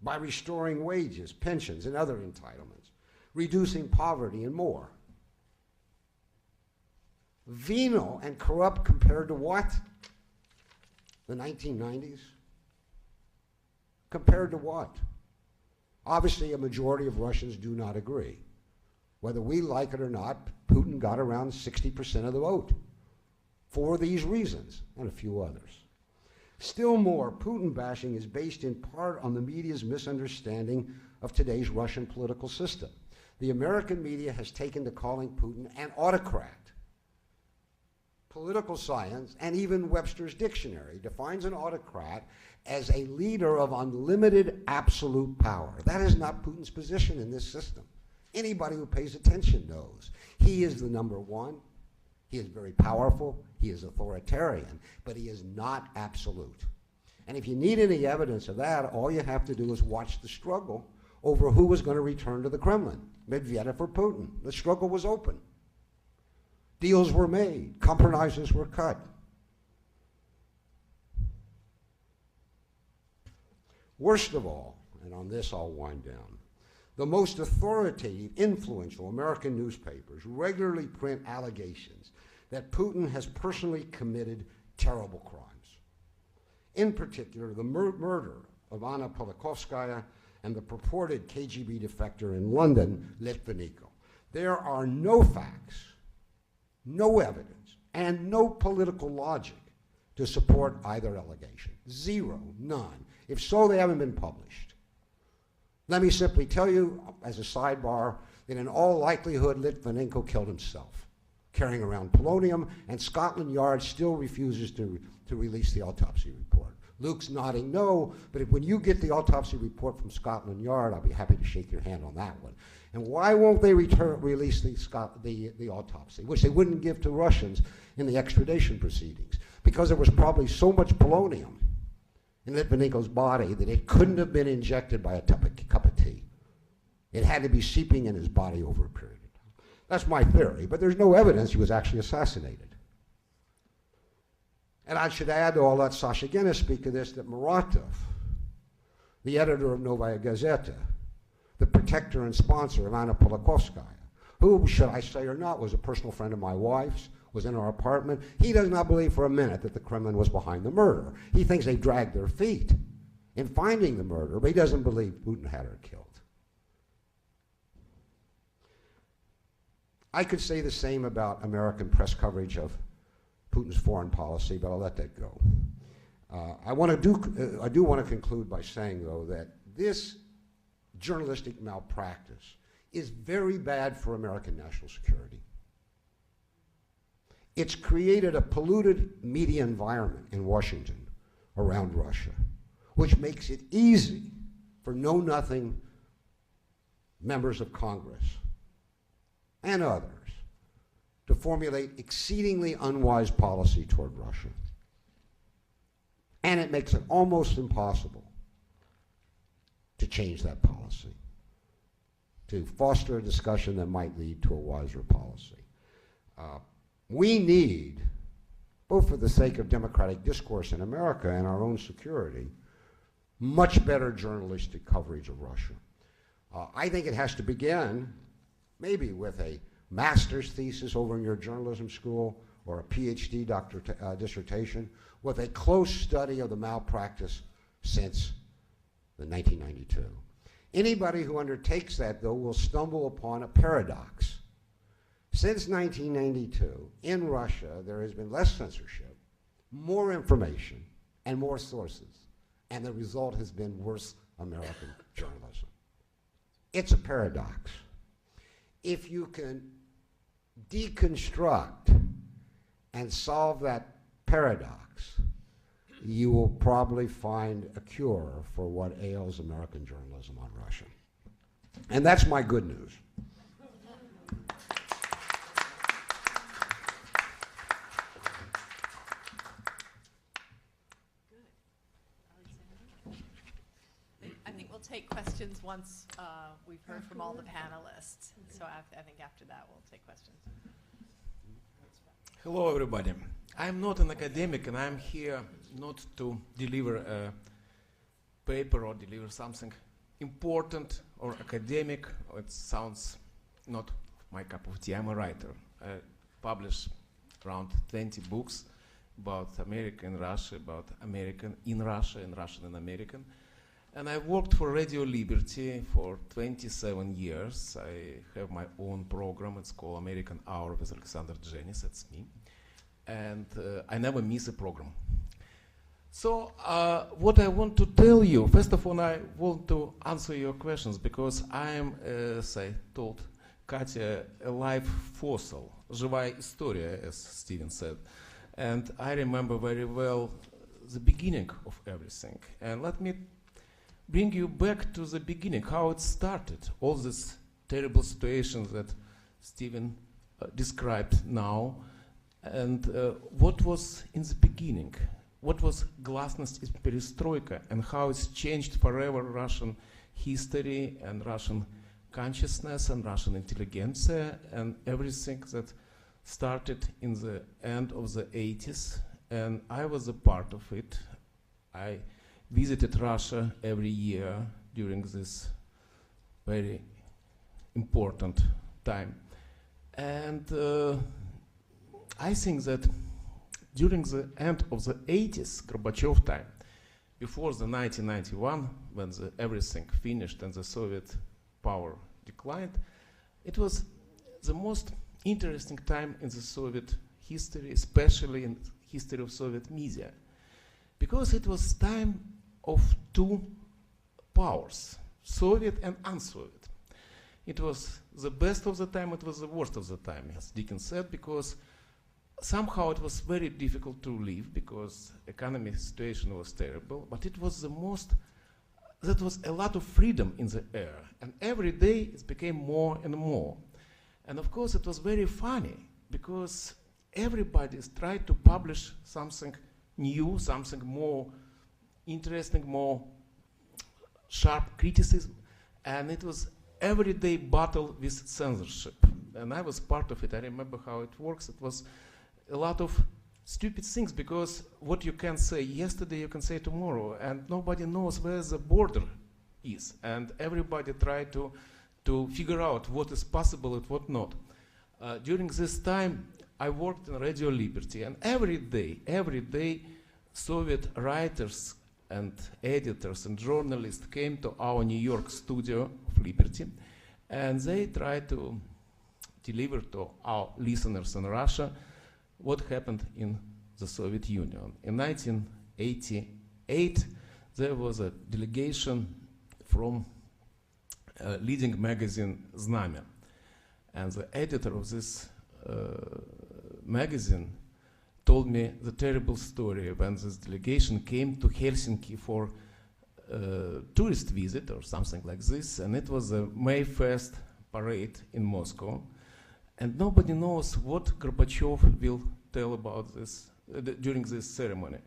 by restoring wages, pensions, and other entitlements, reducing poverty, and more. Venal and corrupt compared to what? The 1990s? Compared to what? Obviously, a majority of Russians do not agree. Whether we like it or not, Putin got around 60% of the vote for these reasons and a few others. Still more, Putin bashing is based in part on the media's misunderstanding of today's Russian political system. The American media has taken to calling Putin an autocrat. Political science, and even Webster's dictionary, defines an autocrat as a leader of unlimited absolute power. That is not Putin's position in this system. Anybody who pays attention knows. He is the number one. He is very powerful. He is authoritarian, but he is not absolute. And if you need any evidence of that, all you have to do is watch the struggle over who was going to return to the Kremlin, Medvedev or Putin. The struggle was open. Deals were made. Compromises were cut. Worst of all, and on this I'll wind down, the most authoritative, influential American newspapers regularly print allegations that Putin has personally committed terrible crimes. In particular, the murder of Anna Politkovskaya and the purported KGB defector in London, Litvinenko. There are no facts, no evidence, and no political logic to support either allegation. Zero, none. If so, they haven't been published. Let me simply tell you, as a sidebar, that in all likelihood, Litvinenko killed himself, carrying around polonium, and Scotland Yard still refuses to release the autopsy report. Luke's nodding no, but when you get the autopsy report from Scotland Yard, I'll be happy to shake your hand on that one. And why won't they release the autopsy, which they wouldn't give to Russians in the extradition proceedings? Because there was probably so much polonium in Litvinenko's body that it couldn't have been injected by a cup of tea. It had to be seeping in his body over a period of time. That's my theory, but there's no evidence he was actually assassinated. And I should add to all that, Sasha Genis speak of this, that Muratov, the editor of Novaya Gazeta, the protector and sponsor of Anna Politkovskaya, who, should I say or not, was a personal friend of my wife's, was in our apartment. He does not believe for a minute that the Kremlin was behind the murder. He thinks they dragged their feet in finding the murder, but he doesn't believe Putin had her killed. I could say the same about American press coverage of Putin's foreign policy, but I'll let that go. I do want to conclude by saying, though, that this journalistic malpractice is very bad for American national security. It's created a polluted media environment in Washington around Russia, which makes it easy for know-nothing members of Congress and others to formulate exceedingly unwise policy toward Russia. And it makes it almost impossible to change that policy, to foster a discussion that might lead to a wiser policy. We need, both for the sake of democratic discourse in America and our own security, much better journalistic coverage of Russia. I think it has to begin maybe with a master's thesis over in your journalism school or a PhD dissertation with a close study of the malpractice since the 1992. Anybody who undertakes that, though, will stumble upon a paradox. Since 1992, in Russia, there has been less censorship, more information, and more sources, and the result has been worse American journalism. It's a paradox. If you can deconstruct and solve that paradox, you will probably find a cure for what ails American journalism on Russia. And that's my good news. Take questions once we've heard from all the panelists. So I think after that we'll take questions. Hello, everybody. I'm not an academic, and I'm here not to deliver a paper or deliver something important or academic. It sounds not my cup of tea. I'm a writer. I publish around 20 books about America and Russia, about American in Russia and Russian and American. And I worked for Radio Liberty for 27 years. I have my own program. It's called American Hour with Alexander Genis. That's me. And I never miss a program. So what I want to tell you, first of all, I want to answer your questions because I am, as I told Katya, a live fossil, живая история, as Steven said. And I remember very well the beginning of everything. And let me bring you back to the beginning, how it started, all these terrible situations that Steven described now, and what was in the beginning, what was glasnost is perestroika, and how it's changed forever Russian history and Russian consciousness and Russian intelligentsia and everything that started in the end of the 80s, and I was a part of it. I visited Russia every year during this very important time. And I think that during the end of the 80s, Gorbachev time, before the 1991, when everything finished and the Soviet power declined, it was the most interesting time in the Soviet history, especially in the history of Soviet media, because it was time of two powers, Soviet and un-Soviet. It was the best of the time, it was the worst of the time, as Dickens said, because somehow it was very difficult to live because economic situation was terrible, but it was the most, that was a lot of freedom in the air, and every day it became more and more. And of course it was very funny because everybody tried to publish something new, something more interesting, more sharp criticism, and it was everyday battle with censorship. And I was part of it. I remember how it works. It was a lot of stupid things because what you can say yesterday you can say tomorrow, and nobody knows where the border is, and everybody tried to figure out what is possible and what not. During this time I worked in Radio Liberty, and every day Soviet writers and editors and journalists came to our New York studio of Liberty, and they tried to deliver to our listeners in Russia what happened in the Soviet Union. In 1988, there was a delegation from leading magazine Znamya, and the editor of this magazine told me the terrible story when this delegation came to Helsinki for a tourist visit or something like this, and it was a May 1st parade in Moscow, and nobody knows what Gorbachev will tell about this during this ceremony.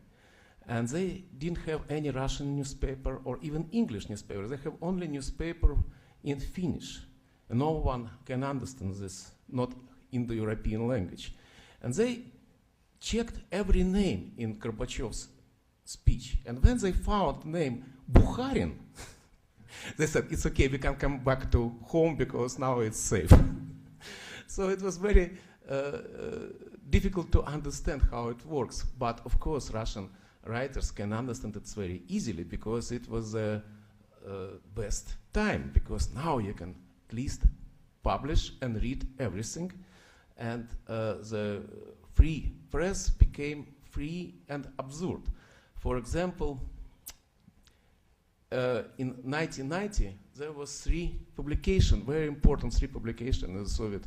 And they didn't have any Russian newspaper or even English newspaper. They have only newspaper in Finnish, and no one can understand this, not in the European language. And they checked every name in Gorbachev's speech, and when they found the name Bukharin, they said, it's okay, we can come back to home because now it's safe. So it was very difficult to understand how it works, but of course Russian writers can understand it very easily because it was the best time, because now you can at least publish and read everything, and the free press became free and absurd. For example, in 1990 there was three publications, very important three publications in the Soviet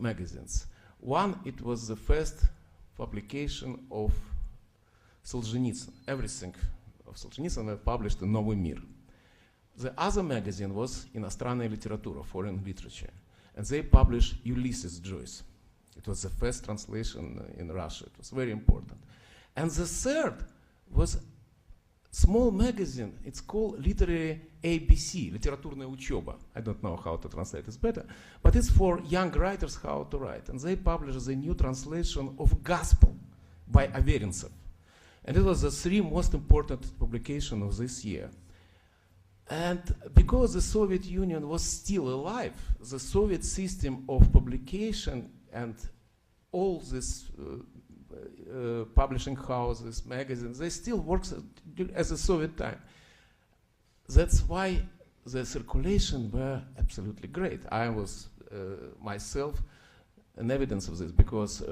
magazines. One, it was the first publication of Solzhenitsyn. Everything of Solzhenitsyn was published in Novy Mir. The other magazine was Иностранная литература, foreign literature, and they published Ulysses Joyce. It was the first translation in Russia. It was very important. And the third was small magazine. It's called Literary ABC, Литературная учеба. I don't know how to translate it better, but it's for young writers how to write. And they published the new translation of Gospel by Averintsev. And it was the three most important publications of this year. And because the Soviet Union was still alive, the Soviet system of publication and all these publishing houses, magazines, they still work as a Soviet time. That's why the circulation were absolutely great. I was myself an evidence of this, because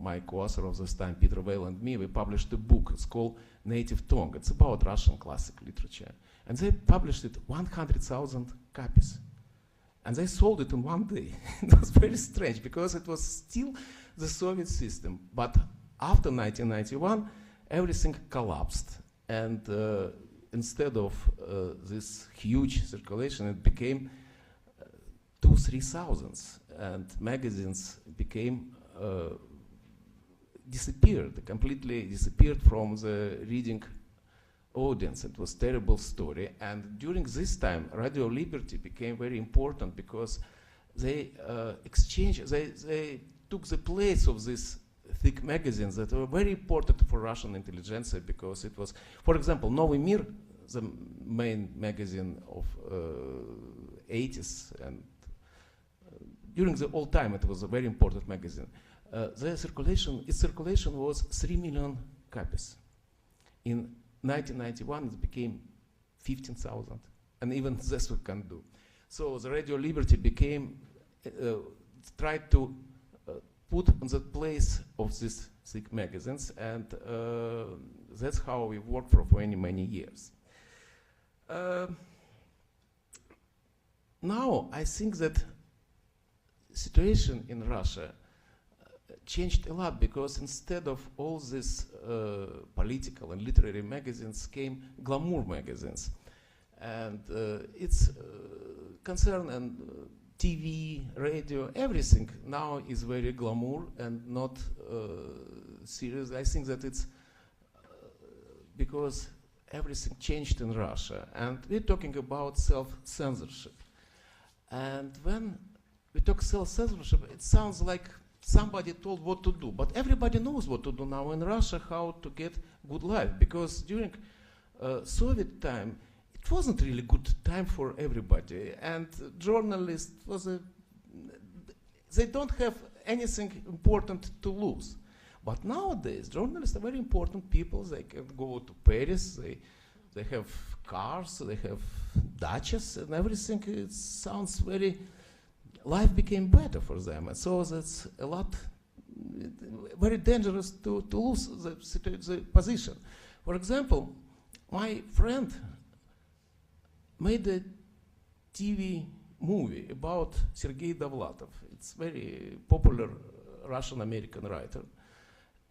my co-author of this time, Peter Weil, and me, we published a book. It's called Native Tongue. It's about Russian classic literature. And they published it 100,000 copies. And they sold it in one day. It was very strange, because it was still the Soviet system. But after 1991, everything collapsed. And instead of this huge circulation, it became 2,000-3,000. And magazines became completely disappeared from the reading audience. It was a terrible story. And during this time, Radio Liberty became very important, because they they took the place of these thick magazines that were very important for Russian intelligentsia, because it was, for example, Novy Mir, the main magazine of 80s, and during the old time it was a very important magazine. Its circulation was 3 million copies. In 1991 it became 15,000, and even this we can do. So the Radio Liberty became, tried to put on the place of these thick magazines, and that's how we worked for many, many years. Now I think that situation in Russia changed a lot, because instead of all these political and literary magazines came glamour magazines. And it's concern and TV, radio, everything now is very glamour and not serious. I think that it's because everything changed in Russia. And we're talking about self-censorship. And when we talk self-censorship, it sounds like somebody told what to do. But everybody knows what to do now in Russia, how to get good life. Because during Soviet time, it wasn't really good time for everybody. And journalists, they don't have anything important to lose. But nowadays, journalists are very important people. They can go to Paris, they have cars, they have dachas and everything. It sounds very, life became better for them. And so that's a lot, very dangerous to lose the position. For example, my friend made a TV movie about Sergei Dovlatov. It's very popular Russian-American writer.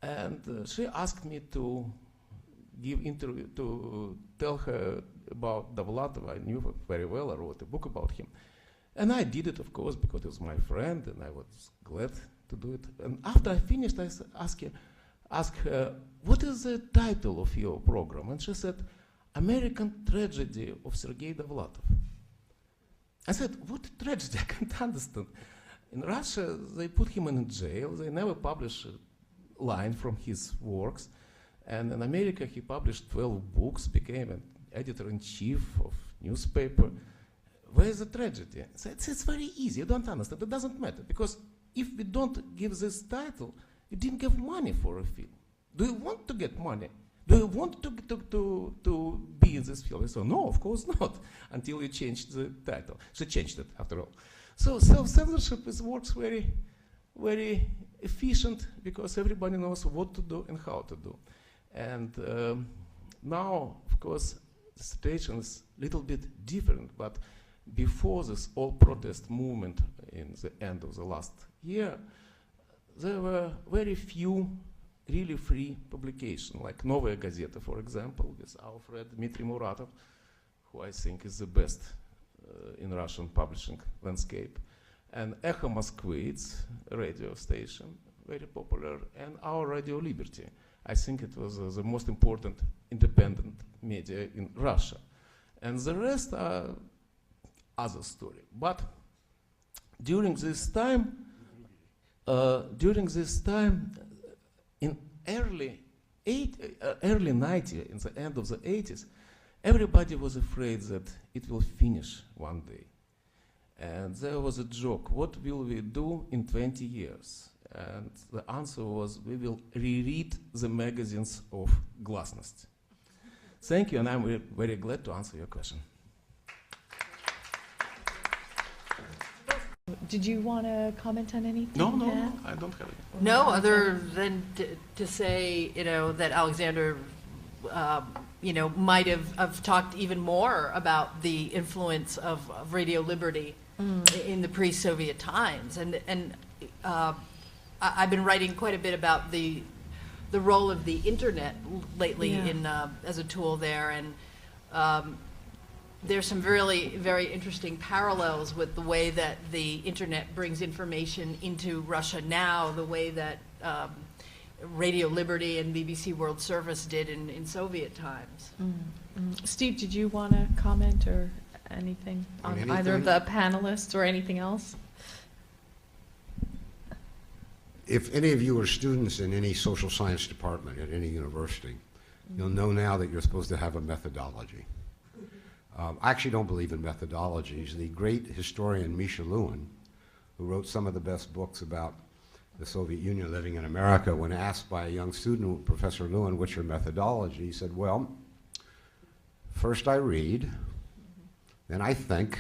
And she asked me to give interview, to tell her about Dovlatov. I knew him very well. I wrote a book about him. And I did it, of course, because he was my friend, and I was glad to do it. And after I finished, I asked her, what is the title of your program? And she said, American Tragedy of Sergei Dovlatov. I said, what tragedy? I can't understand. In Russia, they put him in jail. They never publish a line from his works. And in America, he published 12 books, became an editor-in-chief of newspaper. Where is the tragedy? So it's very easy. You don't understand. It doesn't matter. Because if we don't give this title, you didn't give money for a film. Do you want to get money? Do you want to be in this field? I said, no, of course not, until you changed the title. She changed it, after all. So self-censorship works very, very efficient, because everybody knows what to do and how to do. And now, of course, the situation is a little bit different, but before this all protest movement in the end of the last year, there were very few really free publications, like Novaya Gazeta, for example, with our friend Dmitry Muratov, who I think is the best in Russian publishing landscape, and Echo Moskvy, it's a radio station, very popular, and our Radio Liberty. I think it was the most important independent media in Russia. And the rest are other story. But during this time, in early 90s, in the end of the 80s, everybody was afraid that it will finish one day. And there was a joke, what will we do in 20 years? And the answer was, we will reread the magazines of Glasnost. Thank you, and I'm very glad to answer your question. Did you want to comment on anything? No, Beth? I don't have it. No, other than to say, that Alexander, might have talked even more about the influence of Radio Liberty in the pre-Soviet times. And I've been writing quite a bit about the role of the internet lately as a tool there, and there's some really very interesting parallels with the way that the internet brings information into Russia now, the way that Radio Liberty and BBC World Service did in Soviet times. Steve, did you want to comment or anything on either of the panelists or anything else? If any of you are students in any social science department at any university, you'll know now that you're supposed to have a methodology. I actually don't believe in methodologies. The great historian Misha Lewin, who wrote some of the best books about the Soviet Union living in America, when asked by a young student, Professor Lewin, what's your methodology? He said, well, first I read, then I think,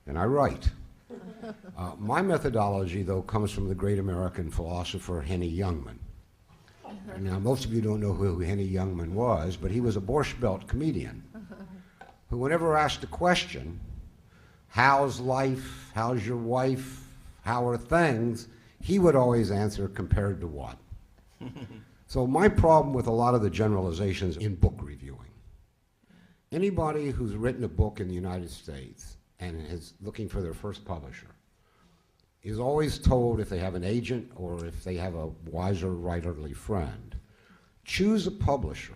then I write. My methodology, though, comes from the great American philosopher Henny Youngman. Now, most of you don't know who Henny Youngman was, but he was a Borscht Belt comedian who, whenever asked a question, how's life, how's your wife, how are things, he would always answer, compared to what? So my problem with a lot of the generalizations in book reviewing, anybody who's written a book in the United States and is looking for their first publisher is always told, if they have an agent or if they have a wiser writerly friend, choose a publisher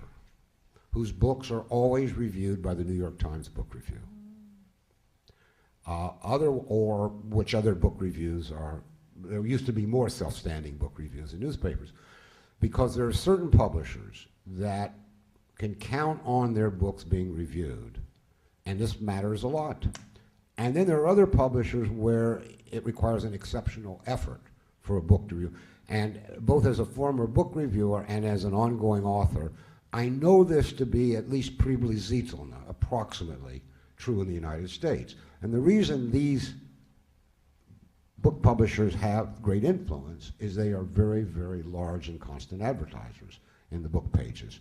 whose books are always reviewed by the New York Times Book Review. Which other book reviews are, there used to be more self-standing book reviews in newspapers, because there are certain publishers that can count on their books being reviewed, and this matters a lot. And then there are other publishers where it requires an exceptional effort for a book to review. And both as a former book reviewer and as an ongoing author, I know this to be at least približitelno, approximately, true in the United States. And the reason these book publishers have great influence is they are very, very large and constant advertisers in the book pages.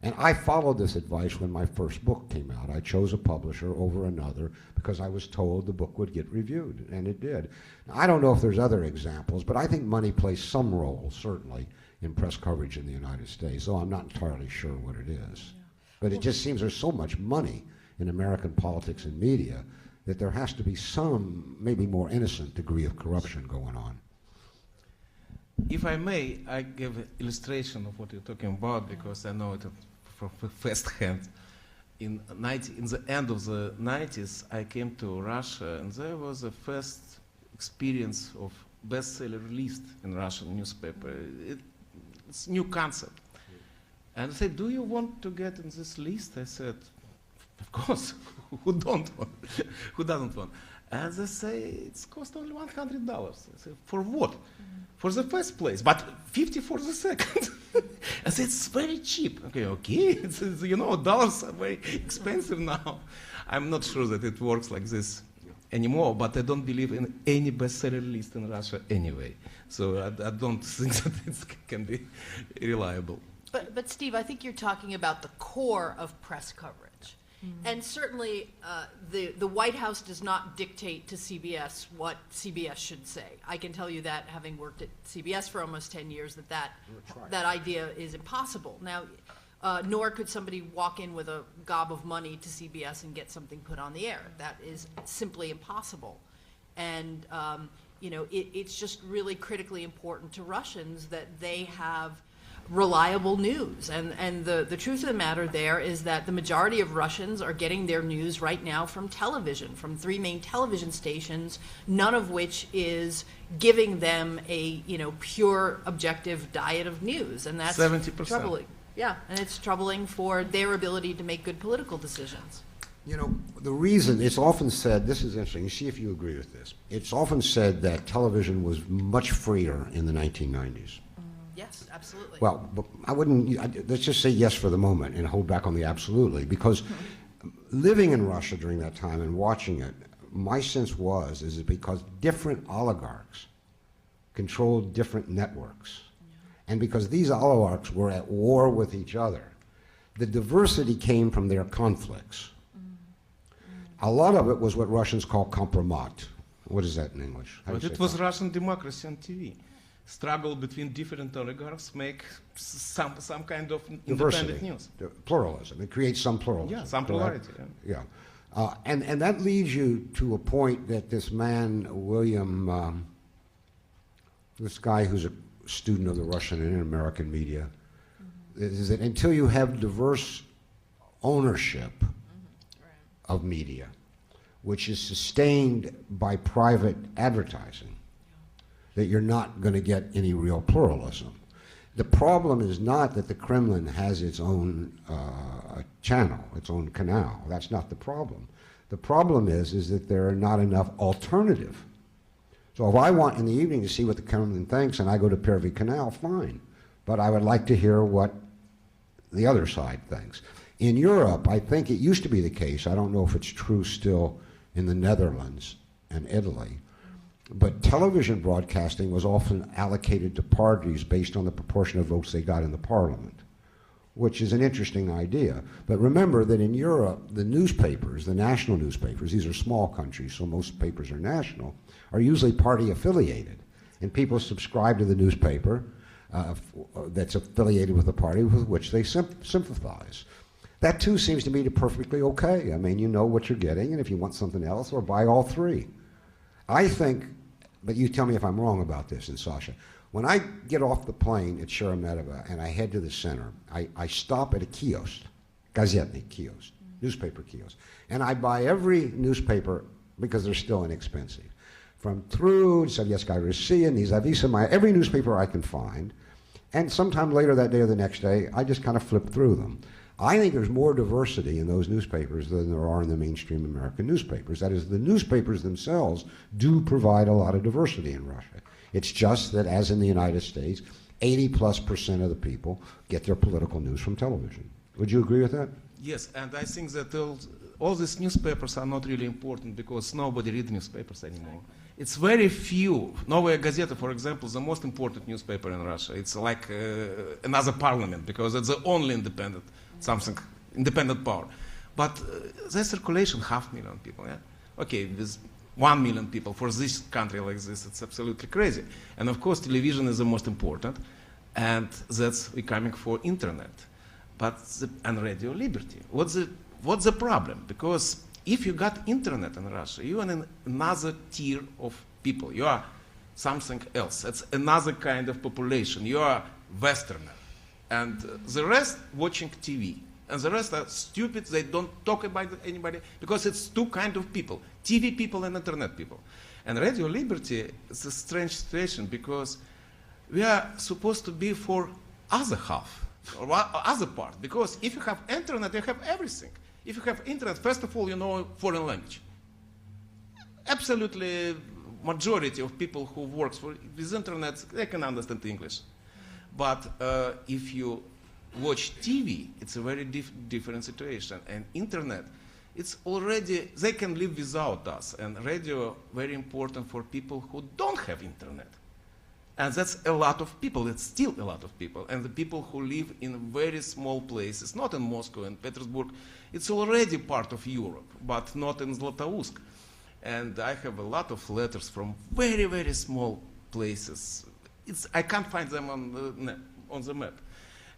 And I followed this advice when my first book came out. I chose a publisher over another because I was told the book would get reviewed, and it did. Now, I don't know if there's other examples, but I think money plays some role, certainly, in press coverage in the United States, though I'm not entirely sure what it is. But it just seems there's so much money in American politics and media that there has to be some, maybe more innocent degree of corruption going on. If I may, I give an illustration of what you're talking about, because I know it from first hand. In the end of the 90s, I came to Russia, and there was a first experience of bestseller list in Russian newspaper. It's a new concept. And they said, do you want to get in this list? I said, of course, who don't want? Who doesn't want? And they say, it's cost only $100. I say, for what? For the first place, but 50 for the second. I said, it's very cheap. Okay, it's, dollars are very expensive now. I'm not sure that it works like this anymore, but I don't believe in any bestseller list in Russia anyway. So I don't think that it can be reliable. But Steve, I think you're talking about the core of press coverage. And certainly, the White House does not dictate to CBS what CBS should say. I can tell you that, having worked at CBS for almost 10 years, that idea is impossible. Now, nor could somebody walk in with a gob of money to CBS and get something put on the air. That is simply impossible. And it's just really critically important to Russians that they have reliable news. And the truth of the matter there is that the majority of Russians are getting their news right now from television, from 3 main television stations, none of which is giving them a pure objective diet of news. And that's 70%. troubling. Yeah, and it's troubling for their ability to make good political decisions. You know, the reason, it's often said, this is interesting, see if you agree with this. It's often said that television was much freer in the 1990s. Yes, absolutely. Well, but I wouldn't, let's just say yes for the moment and hold back on the absolutely, because living in Russia during that time and watching it, my sense is because different oligarchs controlled different networks. And because these oligarchs were at war with each other, the diversity came from their conflicts. A lot of it was what Russians call kompromat. What is that in English? But it was Russian democracy on TV. Struggle between different oligarchs make some kind of independent news. Pluralism. It creates some pluralism. Yeah, some plurality. Yeah. And that leads you to a point that this man, William, this guy who's a student of the Russian and American media, is that until you have diverse ownership of media, which is sustained by private advertising, that you're not going to get any real pluralism. The problem is not that the Kremlin has its own channel, its own canal. That's not the problem. The problem is that there are not enough alternative. So if I want in the evening to see what the Kremlin thinks and I go to Первый Canal, fine. But I would like to hear what the other side thinks. In Europe, I think it used to be the case, I don't know if it's true still in the Netherlands and Italy, but television broadcasting was often allocated to parties based on the proportion of votes they got in the parliament, which is an interesting idea. But remember that in Europe, the newspapers, the national newspapers, these are small countries, so most papers are national, are usually party affiliated. And people subscribe to the newspaper that's affiliated with the party with which they sympathize. That too seems to me to perfectly okay. I mean, you know what you're getting, and if you want something else, or buy all three. I think, but you tell me if I'm wrong about this, and Sasha, when I get off the plane at Sheremetyevo and I head to the center, I stop at a kiosk, gazetny kiosk, newspaper kiosk, and I buy every newspaper because they're still inexpensive. From Trud, Sovietskaya Rossiya, Nezavisima, every newspaper I can find, and sometime later that day or the next day, I just kind of flip through them. I think there's more diversity in those newspapers than there are in the mainstream American newspapers. That is, the newspapers themselves do provide a lot of diversity in Russia. It's just that, as in the United States, 80+% of the people get their political news from television. Would you agree with that? Yes, and I think that all these newspapers are not really important because nobody reads newspapers anymore. It's very few. Novaya Gazeta, for example, is the most important newspaper in Russia. It's like another parliament because it's the only independent power. But their circulation, 500,000 people, yeah? Okay, with 1 million people for this country like this, it's absolutely crazy. And of course, television is the most important, and that's we're coming for internet. But and radio liberty. What's the problem? Because if you got internet in Russia, you are in another tier of people. You are something else. It's another kind of population. You are Westerner. And the rest watching TV. And the rest are stupid. They don't talk about anybody because it's two kinds of people, TV people and internet people. And radio liberty is a strange situation because we are supposed to be for other half, or other part. Because if you have internet, you have everything. If you have internet, first of all, you know foreign language. Absolutely majority of people who works with internet, they can understand English. But if you watch TV, it's a very different situation. And internet, it's already, they can live without us. And radio, very important for people who don't have internet. And that's a lot of people. It's still a lot of people. And the people who live in very small places, not in Moscow and Petersburg, it's already part of Europe, but not in Zlatoust. And I have a lot of letters from very, very small places. I can't find them on the map.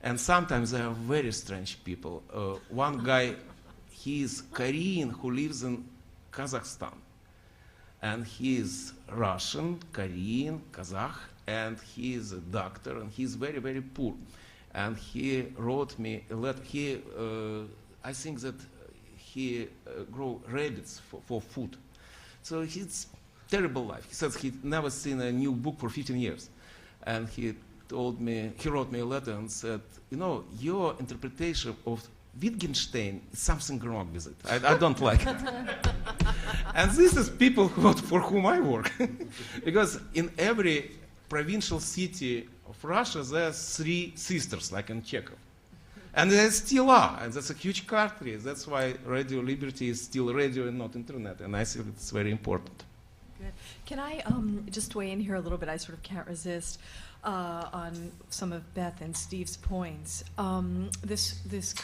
And sometimes they are very strange people. One guy, he is Korean who lives in Kazakhstan. And he is Russian, Korean, Kazakh, and he is a doctor, and he's very, very poor. And he wrote me a letter. I think that he grow rabbits for food. So it's terrible life. He says he'd never seen a new book for 15 years. And he wrote me a letter and said, you know, your interpretation of Wittgenstein is something wrong with it. I don't like it. And this is people for whom I work. Because in every provincial city of Russia, there's 3 sisters, like in Chekhov. And there still are, and that's a huge country. That's why Radio Liberty is still radio and not internet, and I think it's very important. Good. Can I just weigh in here a little bit? I sort of can't resist on some of Beth and Steve's points. This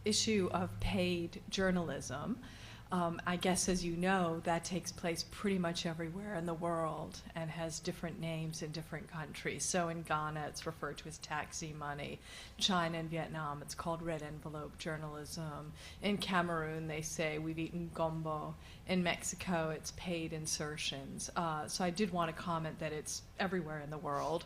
issue of paid journalism, I guess, as you know, that takes place pretty much everywhere in the world and has different names in different countries. So in Ghana, it's referred to as taxi money. China and Vietnam, it's called red envelope journalism. In Cameroon, they say we've eaten gombo. In Mexico, it's paid insertions. So I did want to comment that it's everywhere in the world.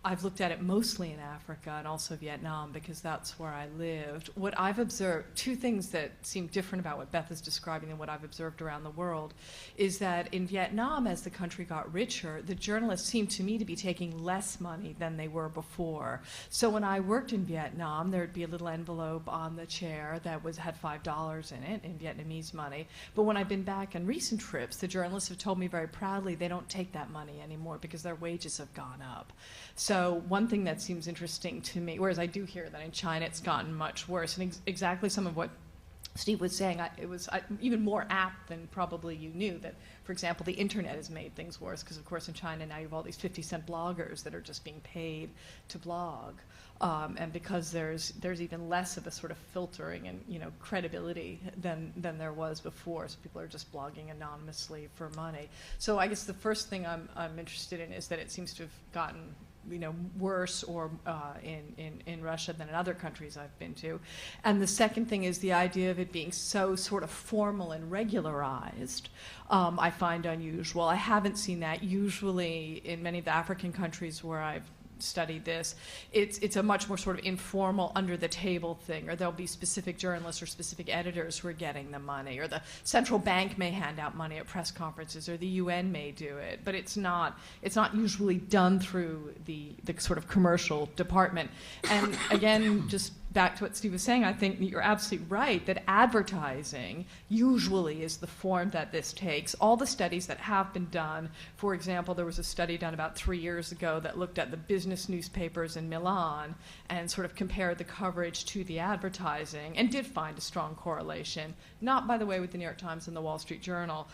I've looked at it mostly in Africa and also Vietnam because that's where I lived. What I've observed, 2 things that seem different about what Beth is describing and what I've observed around the world, is that in Vietnam, as the country got richer, the journalists seemed to me to be taking less money than they were before. So when I worked in Vietnam, there'd be a little envelope on the chair that had $5 in it in Vietnamese money. But when I've been back on recent trips, the journalists have told me very proudly they don't take that money anymore because their wages have gone up. So one thing that seems interesting to me, whereas I do hear that in China it's gotten much worse, and exactly some of what Steve was saying, it was even more apt than probably you knew that, for example, the internet has made things worse because, of course, in China now you have all these 50-cent bloggers that are just being paid to blog. And because there's even less of a sort of filtering and credibility than there was before, so people are just blogging anonymously for money. So I guess the first thing I'm interested in is that it seems to have gotten worse or in Russia than in other countries I've been to. And the second thing is the idea of it being so sort of formal and regularized, I find unusual. I haven't seen that. Usually in many of the African countries where I've studied this, it's a much more sort of informal, under-the-table thing, or there'll be specific journalists or specific editors who are getting the money, or the central bank may hand out money at press conferences, or the UN may do it, but it's not usually done through the sort of commercial department. And again, just back to what Steve was saying, I think you're absolutely right that advertising usually is the form that this takes. All the studies that have been done, for example, there was a study done about 3 years ago that looked at the business newspapers in Milan and sort of compared the coverage to the advertising and did find a strong correlation, not, by the way, with the New York Times and the Wall Street Journal.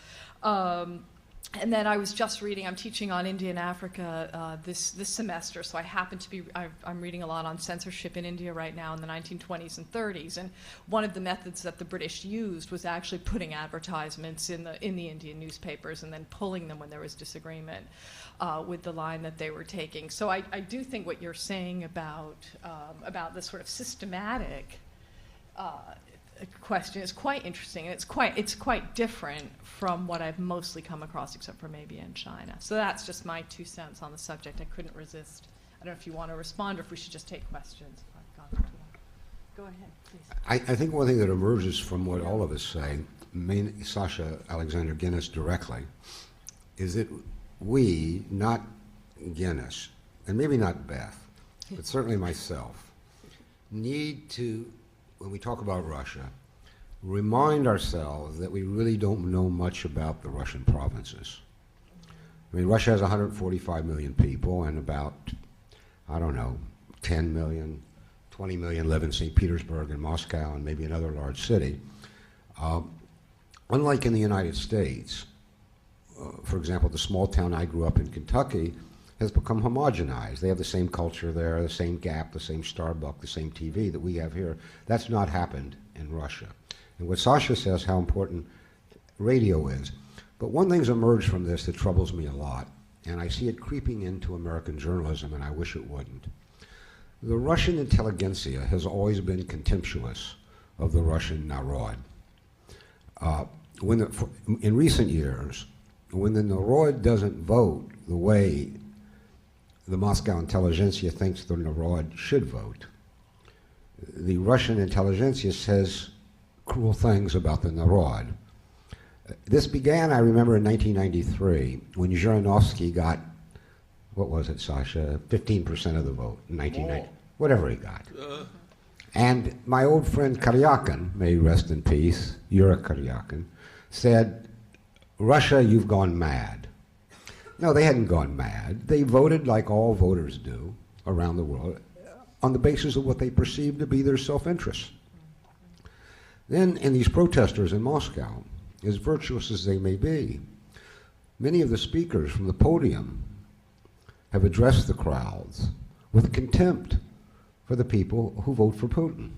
And then I was just reading, I'm teaching on India and Africa this semester, so I happen to be, I'm reading a lot on censorship in India right now in the 1920s and 30s, and one of the methods that the British used was actually putting advertisements in the Indian newspapers and then pulling them when there was disagreement with the line that they were taking. So I do think what you're saying about the sort of systematic question is quite interesting, and it's quite different from what I've mostly come across, except for maybe in China. So that's just my 2 cents on the subject. I couldn't resist. I don't know if you want to respond or if we should just take questions. I've gone too long. Go ahead, please. I think one thing that emerges from what all of us say, mainly Sasha Alexander Genis directly, is that we, not Genis, and maybe not Beth, but certainly myself, need to, when we talk about Russia, remind ourselves that we really don't know much about the Russian provinces. I mean, Russia has 145 million people, and about, 10 million, 20 million live in St. Petersburg and Moscow and maybe another large city. Unlike in the United States, for example, the small town I grew up in, Kentucky, has become homogenized. They have the same culture there, the same Gap, the same Starbucks, the same TV that we have here. That's not happened in Russia. And what Sasha says, how important radio is. But one thing's emerged from this that troubles me a lot, and I see it creeping into American journalism, and I wish it wouldn't. The Russian intelligentsia has always been contemptuous of the Russian narod. In recent years, when the narod doesn't vote the way the Moscow intelligentsia thinks the narod should vote, the Russian intelligentsia says cruel things about the narod. This began, I remember, in 1993, when Zhirinovsky got what was it, Sasha? 15% of the vote in 1990. Whatever he got. And my old friend Karyakin, may he rest in peace, Yura Karyakin, said, Russia, you've gone mad. No, they hadn't gone mad. They voted like all voters do around the world on the basis of what they perceived to be their self-interest. Then, in these protesters in Moscow, as virtuous as they may be, many of the speakers from the podium have addressed the crowds with contempt for the people who vote for Putin,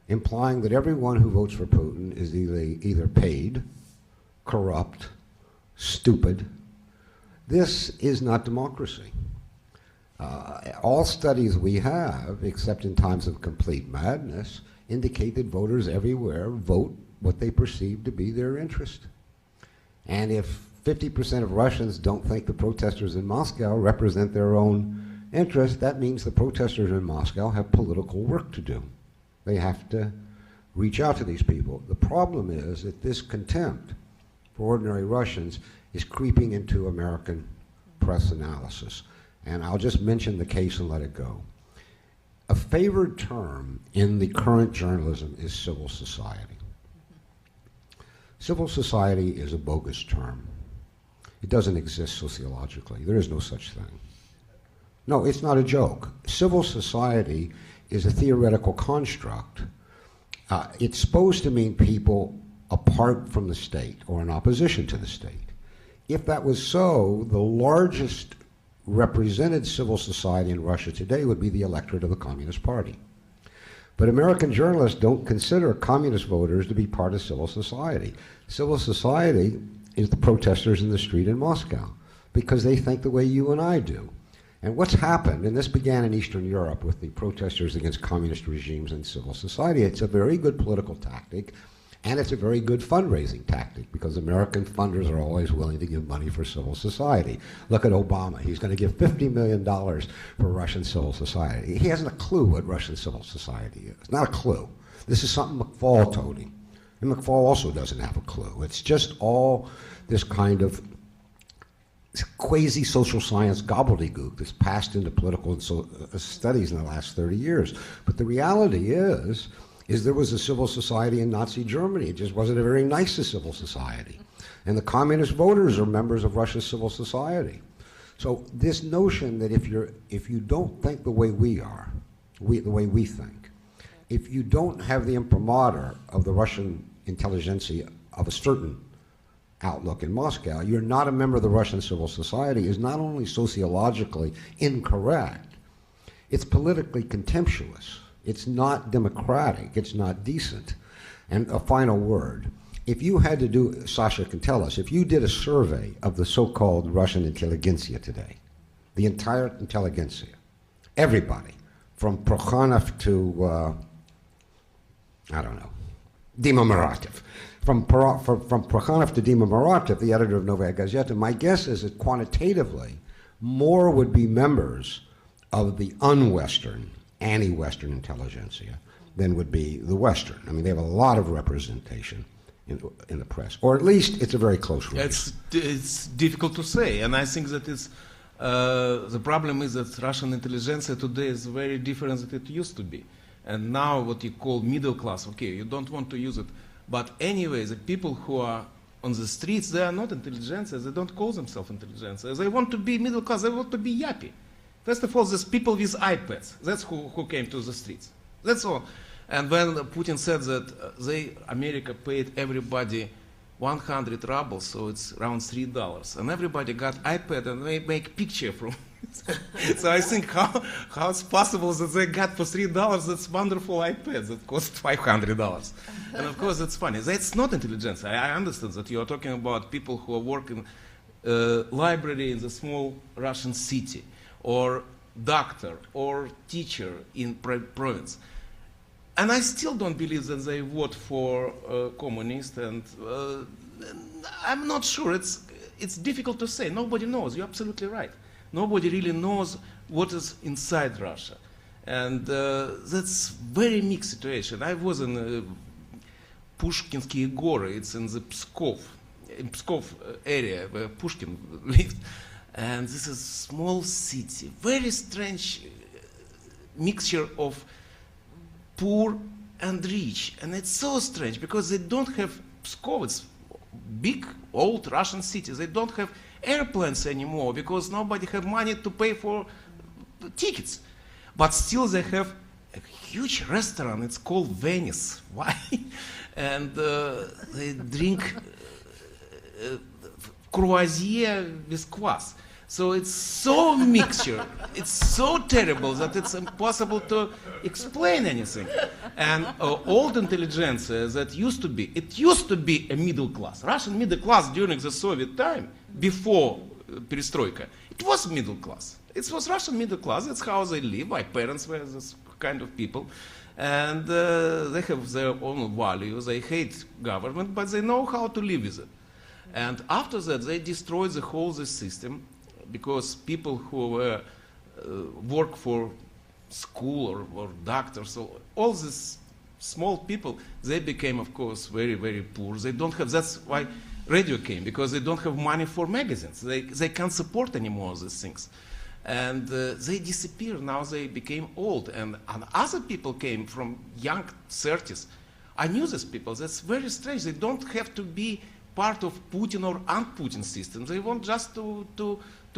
implying that everyone who votes for Putin is either paid, corrupt, stupid. This is not democracy. All studies we have, except in times of complete madness, indicate that voters everywhere vote what they perceive to be their interest. And if 50% of Russians don't think the protesters in Moscow represent their own interest, that means the protesters in Moscow have political work to do. They have to reach out to these people. The problem is that this contempt for ordinary Russians is creeping into American press analysis. And I'll just mention the case and let it go. A favored term in the current journalism is civil society. Civil society is a bogus term. It doesn't exist sociologically. There is no such thing. No, it's not a joke. Civil society is a theoretical construct. It's supposed to mean people apart from the state or in opposition to the state. If that was so, the largest represented civil society in Russia today would be the electorate of the Communist Party. But American journalists don't consider communist voters to be part of civil society. Civil society is the protesters in the street in Moscow because they think the way you and I do. And what's happened, and this began in Eastern Europe with the protesters against communist regimes and civil society, it's a very good political tactic, and it's a very good fundraising tactic because American funders are always willing to give money for civil society. Look at Obama. He's going to give $50 million for Russian civil society. He hasn't a clue what Russian civil society is. Not a clue. This is something McFaul told him. And McFaul also doesn't have a clue. It's just all this kind of quasi-social science gobbledygook that's passed into political studies in the last 30 years. But the reality is there was a civil society in Nazi Germany. It just wasn't a very nice civil society. And the communist voters are members of Russia's civil society. So this notion that if you don't think the way we are, the way we think, if you don't have the imprimatur of the Russian intelligentsia of a certain outlook in Moscow, you're not a member of the Russian civil society is not only sociologically incorrect, it's politically contemptuous. It's not democratic. It's not decent. And a final word. If you had to do, Sasha can tell us, if you did a survey of the so-called Russian intelligentsia today, the entire intelligentsia, everybody, from Prokhanov to, I don't know, Dima Muratov, from Prokhanov to Dima Muratov, the editor of Novaya Gazeta, my guess is that quantitatively, more would be members of the un-Western, anti-Western intelligentsia than would be the Western. I mean, they have a lot of representation in the press, or at least it's a very close race. It's difficult to say, and I think that it's the problem is that Russian intelligentsia today is very different than it used to be. And now what you call middle class, okay, you don't want to use it, but anyway, the people who are on the streets, they are not intelligentsia, they don't call themselves intelligentsia. They want to be middle class, they want to be yappy. First of all, there's people with iPads. That's who came to the streets. That's all. And when Putin said that America paid everybody 100 rubles, so it's around $3, and everybody got iPad and they make picture from it. So I think how it's possible that they got for $3 that's wonderful iPads that cost $500. And of course it's funny. That's not intelligence. I understand that you are talking about people who are working library in the small Russian city, or doctor, or teacher in province. And I still don't believe that they vote for communist, and I'm not sure. It's difficult to say. Nobody knows. You're absolutely right. Nobody really knows what is inside Russia. And that's very mixed situation. I was in Pushkinsky Gory. It's in the Pskov area where Pushkin lived. And this is small city, very strange mixture of poor and rich. And it's so strange because they don't have Pskov, it's big, old Russian cities. They don't have airplanes anymore because nobody have money to pay for tickets. But still they have a huge restaurant, it's called Venice. Why? And they drink croisier with kvass. So it's so mixture, it's so terrible that it's impossible to explain anything. And old intelligentsia that used to be, it used to be a middle class. Russian middle class during the Soviet time, before perestroika, it was middle class. It was Russian middle class, that's how they live. My parents were this kind of people. And they have their own values, they hate government, but they know how to live with it. And after that, they destroyed the whole system, because people who work for school or doctors, so all these small people, they became, of course, very, very poor. They don't have, that's why radio came, because they don't have money for magazines. They can't support anymore these things. And they disappeared, now they became old. And other people came from young 30s. I knew these people, that's very strange. They don't have to be part of Putin or un-Putin system. They want just to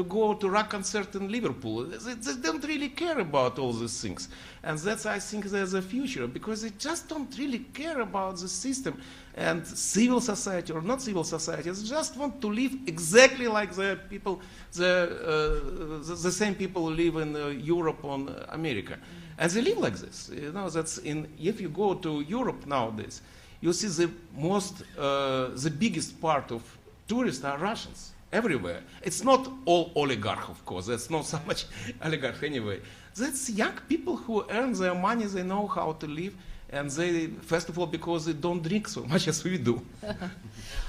go to rock concert in Liverpool. They don't really care about all these things. And that's, I think, there's a future, because they just don't really care about the system. And civil society or not civil society, they just want to live exactly like the people, the same people who live in Europe or America. And they live like this. You know, that's if you go to Europe nowadays, you see the biggest part of tourists are Russians. Everywhere. It's not all oligarch, of course. That's not so much oligarch anyway. That's young people who earn their money, they know how to live, and they, first of all, because they don't drink so much as we do.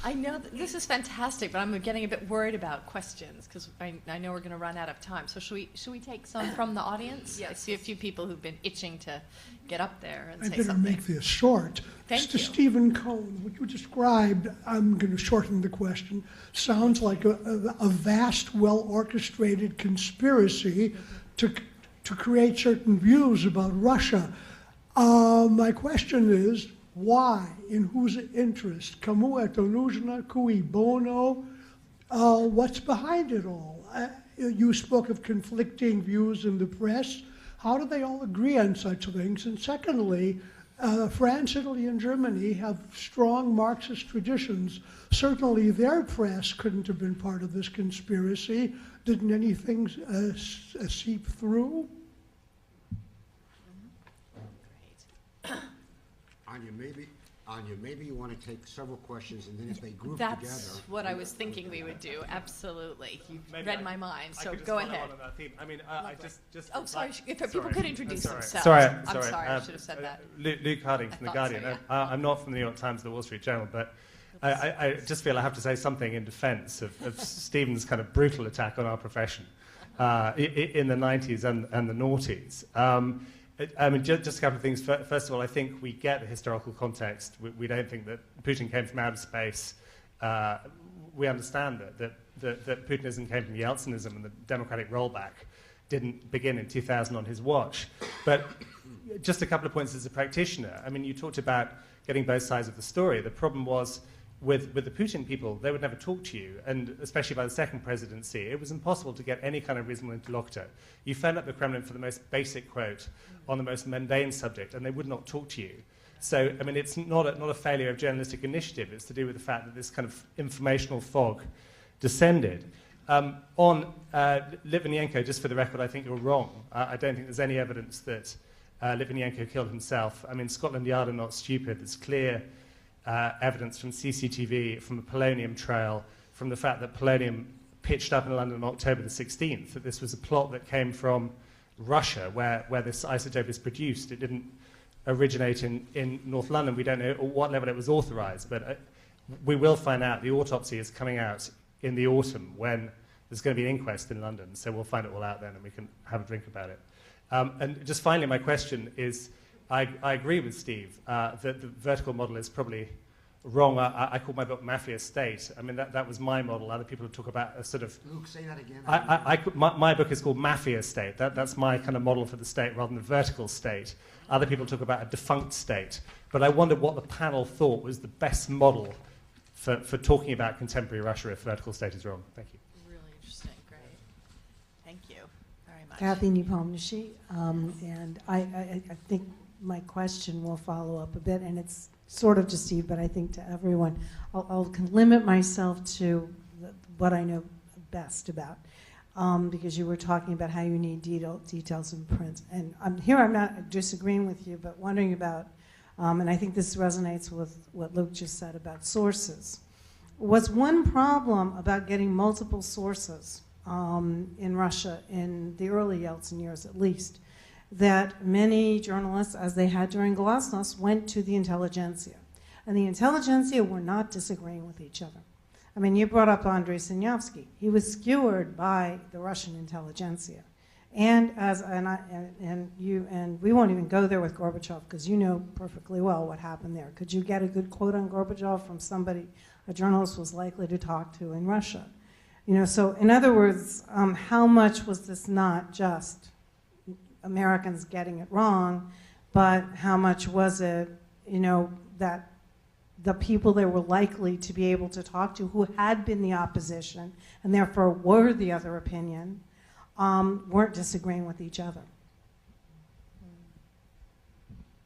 I know this is fantastic, but I'm getting a bit worried about questions, because I know we're going to run out of time. So should we take some from the audience? Yes. I see a few people who've been itching to get up there and I say better something. make this short. Thank Mr. you. Stephen Cohen, what you described, I'm going to shorten the question, sounds like a vast, well-orchestrated conspiracy to create certain views about Russia. My question is, why? In whose interest? Kamu eto нужно, cui bono? What's behind it all? You spoke of conflicting views in the press. How do they all agree on such things? And secondly, France, Italy, and Germany have strong Marxist traditions. Certainly their press couldn't have been part of this conspiracy. Didn't anything seep through? Anya, maybe you want to take several questions, and then if they group That's together. what I was thinking we would do. Absolutely. You Maybe read my mind, so I could just go follow ahead. on that theme. I mean, I just. Oh, sorry. If people sorry. could introduce Sorry. themselves. Sorry. I'm sorry. I should have said that. Luke Harding from I The thought so, Guardian. yeah. I'm not from the New York Times or the Wall Street Journal, but I just feel I have to say something in defense of Stephen's kind of brutal attack on our profession in the 90s and the noughties. I mean, just a couple of things. First of all, I think we get the historical context. We don't think that Putin came from outer space. We understand that Putinism came from Yeltsinism, and the democratic rollback didn't begin in 2000 on his watch. But just a couple of points as a practitioner. I mean, you talked about getting both sides of the story. The problem was with the Putin people, they would never talk to you, and especially by the second presidency, it was impossible to get any kind of reasonable interlocutor. You phoned up the Kremlin for the most basic quote on the most mundane subject, and they would not talk to you. So, I mean, it's not a failure of journalistic initiative. It's to do with the fact that this kind of informational fog descended. On Litvinenko, just for the record, I think you're wrong. I don't think there's any evidence that Litvinenko killed himself. I mean, Scotland Yard are not stupid. There's clear evidence from CCTV, from the polonium trail, from the fact that polonium pitched up in London on October the 16th, that this was a plot that came from Russia, where this isotope is produced. It didn't originate in North London. We don't know at what level it was authorized, but we will find out. The autopsy is coming out in the autumn when there's going to be an inquest in London, so we'll find it all out then and we can have a drink about it. And just finally, my question is, I agree with Steve that the vertical model is probably wrong. I called my book Mafia State. I mean, that was my model. Other people talk about a sort of... Luke, say that again. My book is called Mafia State. That's my kind of model for the state rather than the vertical state. Other people talk about a defunct state. But I wondered what the panel thought was the best model for talking about contemporary Russia if vertical state is wrong. Thank you. Really interesting. Great. Thank you very much. Kathy Nepomniachtchi, and I think my question will follow up a bit, and it's sort of to Steve, but I think to everyone. I'll limit myself to what I know best about, because you were talking about how you need details in print. And I'm not disagreeing with you, but wondering about, and I think this resonates with what Luke just said about sources. Was one problem about getting multiple sources in Russia in the early Yeltsin years at least, that many journalists, as they had during Glasnost, went to the intelligentsia. And the intelligentsia were not disagreeing with each other. I mean, you brought up Andrei Sinyavsky. He was skewered by the Russian intelligentsia. And we won't even go there with Gorbachev, because you know perfectly well what happened there. Could you get a good quote on Gorbachev from somebody a journalist was likely to talk to in Russia? You know, so in other words, how much was this not just Americans getting it wrong, but how much was it, you know, that the people they were likely to be able to talk to who had been the opposition and therefore were the other opinion, weren't disagreeing with each other?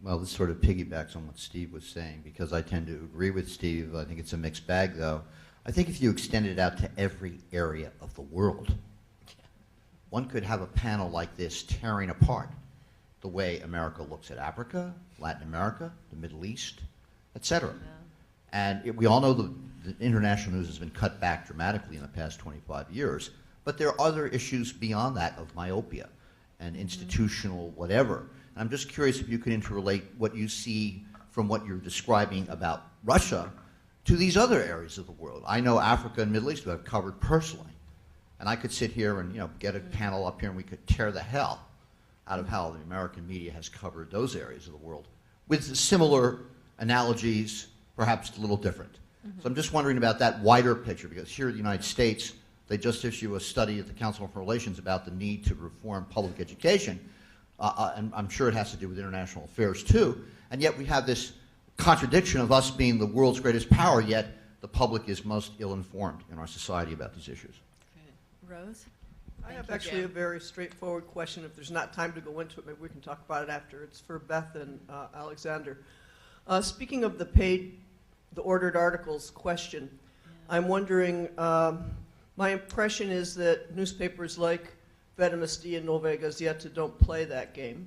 Well, this sort of piggybacks on what Steve was saying, because I tend to agree with Steve. I think it's a mixed bag, though. I think if you extend it out to every area of the world, one could have a panel like this tearing apart the way America looks at Africa, Latin America, the Middle East, etc. Yeah. And we all know the international news has been cut back dramatically in the past 25 years, but there are other issues beyond that of myopia and institutional whatever. And I'm just curious if you could interrelate what you see from what you're describing about Russia to these other areas of the world. I know Africa and Middle East who I've covered personally. And I could sit here and, you know, get a panel up here and we could tear the hell out of how the American media has covered those areas of the world with similar analogies, perhaps a little different. So I'm just wondering about that wider picture, because here in the United States, they just issue a study at the Council on Foreign Relations about the need to reform public education, and I'm sure it has to do with international affairs too, and yet we have this contradiction of us being the world's greatest power, yet the public is most ill-informed in our society about these issues. Rose? I have actually a very straightforward question. If there's not time to go into it, maybe we can talk about it after. It's for Beth and Alexander. Speaking of the ordered articles question, I'm wondering, my impression is that newspapers like Vedomosti and Novaya Gazeta don't play that game.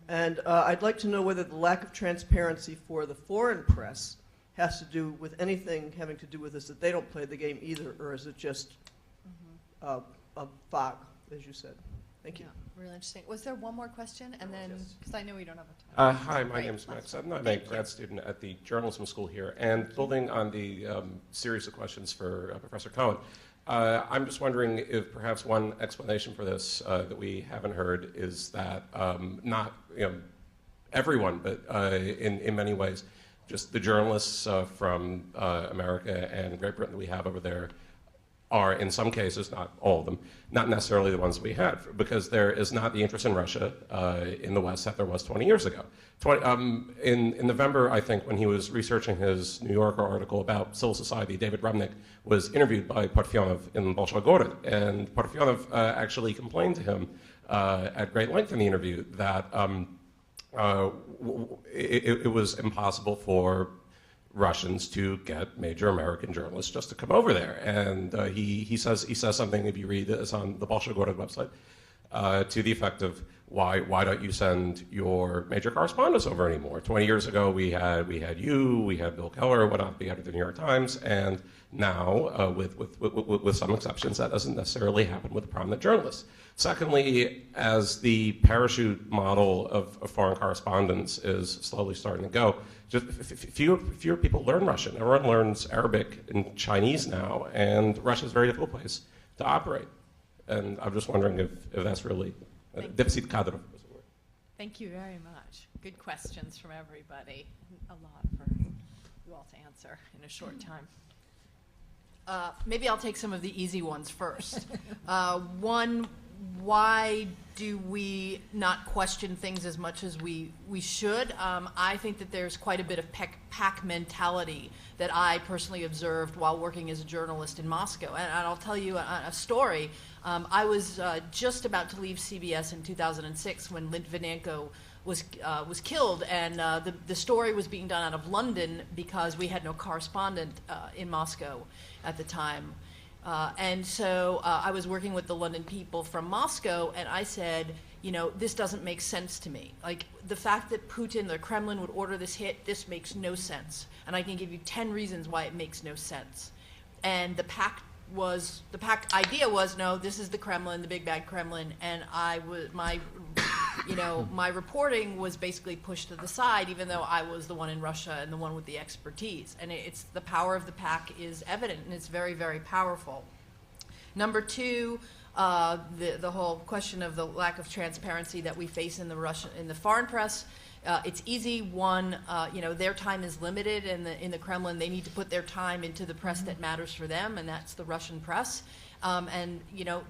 And I'd like to know whether the lack of transparency for the foreign press has to do with anything having to do with this, that they don't play the game either, or is it just a fog, as you said? Thank you. Yeah, really interesting. Was there one more question? And then, because I know we don't have a time. Hi, my name's Max. I'm a grad student at the journalism school here. And building on the series of questions for Professor Cohen, I'm just wondering if perhaps one explanation for this that we haven't heard is that not everyone, but in many ways, just the journalists from America and Great Britain that we have over there are, in some cases, not all of them, not necessarily the ones that we had, because there is not the interest in Russia in the West that there was 20 years ago. In November, I think, when he was researching his New Yorker article about civil society, David Remnick was interviewed by Parfyanov in Bolshoi Gorod, and Parfyanov actually complained to him at great length in the interview that it was impossible for Russians to get major American journalists just to come over there. And he says something, if you read this on the Bolshoi Gorod website, to the effect of, why don't you send your major correspondents over anymore? 20 years ago, we had you, we had Bill Keller, whatnot, we had the New York Times, and now, with some exceptions, that doesn't necessarily happen with prominent journalists. Secondly, as the parachute model of foreign correspondence is slowly starting to go, just fewer people learn Russian. Everyone learns Arabic and Chinese now, and Russia is a very difficult place to operate. And I'm just wondering if that's really deficit cadre. Thank you very much. Good questions from everybody. A lot for you all to answer in a short time. Maybe I'll take some of the easy ones first. One, why do we not question things as much as we should? I think that there's quite a bit of pack mentality that I personally observed while working as a journalist in Moscow. And I'll tell you a story. I was just about to leave CBS in 2006 when Litvinenko was killed, and the story was being done out of London because we had no correspondent in Moscow at the time. And so I was working with the London people from Moscow, and I said, you know, this doesn't make sense to me. Like, the fact that Putin, the Kremlin, would order this hit, this makes no sense. And I can give you 10 reasons why it makes no sense. And the pack idea was, no, this is the Kremlin, the big bad Kremlin, and my reporting was basically pushed to the side, even though I was the one in Russia and the one with the expertise. And it's the power of the pack is evident, and it's very, very powerful. Number two, the whole question of the lack of transparency that we face in the foreign press. It's easy. One, their time is limited, and in the Kremlin, they need to put their time into the press that matters for them, and that's the Russian press. And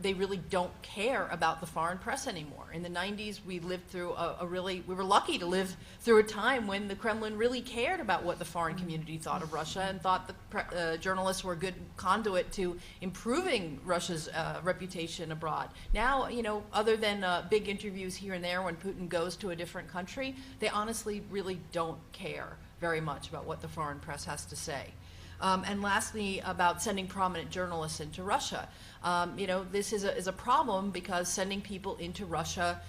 they really don't care about the foreign press anymore. In the 90s, we lived through we were lucky to live through a time when the Kremlin really cared about what the foreign community thought of Russia and thought the journalists were a good conduit to improving Russia's reputation abroad. Now, other than big interviews here and there when Putin goes to a different country, they honestly really don't care very much about what the foreign press has to say. And lastly, about sending prominent journalists into Russia. This is a problem because sending people into Russia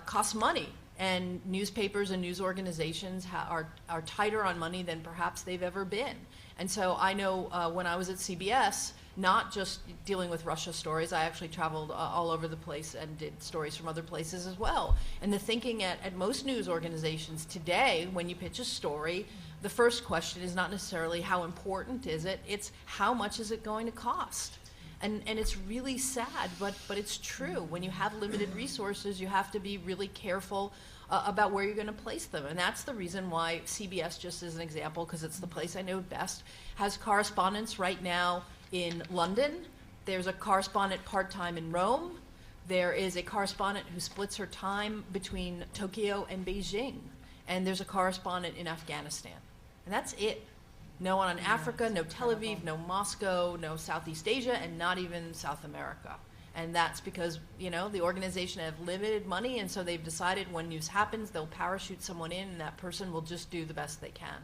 costs money, and newspapers and news organizations are tighter on money than perhaps they've ever been. And so I know when I was at CBS, not just dealing with Russia stories, I actually traveled all over the place and did stories from other places as well. And the thinking at most news organizations today, when you pitch a story, the first question is not necessarily how important is it, it's how much is it going to cost. And it's really sad, but it's true. When you have limited resources, you have to be really careful about where you're going to place them. And that's the reason why CBS, just as an example, because it's the place I know best, has correspondents right now in London. There's a correspondent part-time in Rome. There is a correspondent who splits her time between Tokyo and Beijing. And there's a correspondent in Afghanistan. And that's it. No one in Africa, no Tel Aviv, no Moscow, no Southeast Asia, and not even South America. And that's because, the organization have limited money, and so they've decided when news happens, they'll parachute someone in, and that person will just do the best they can.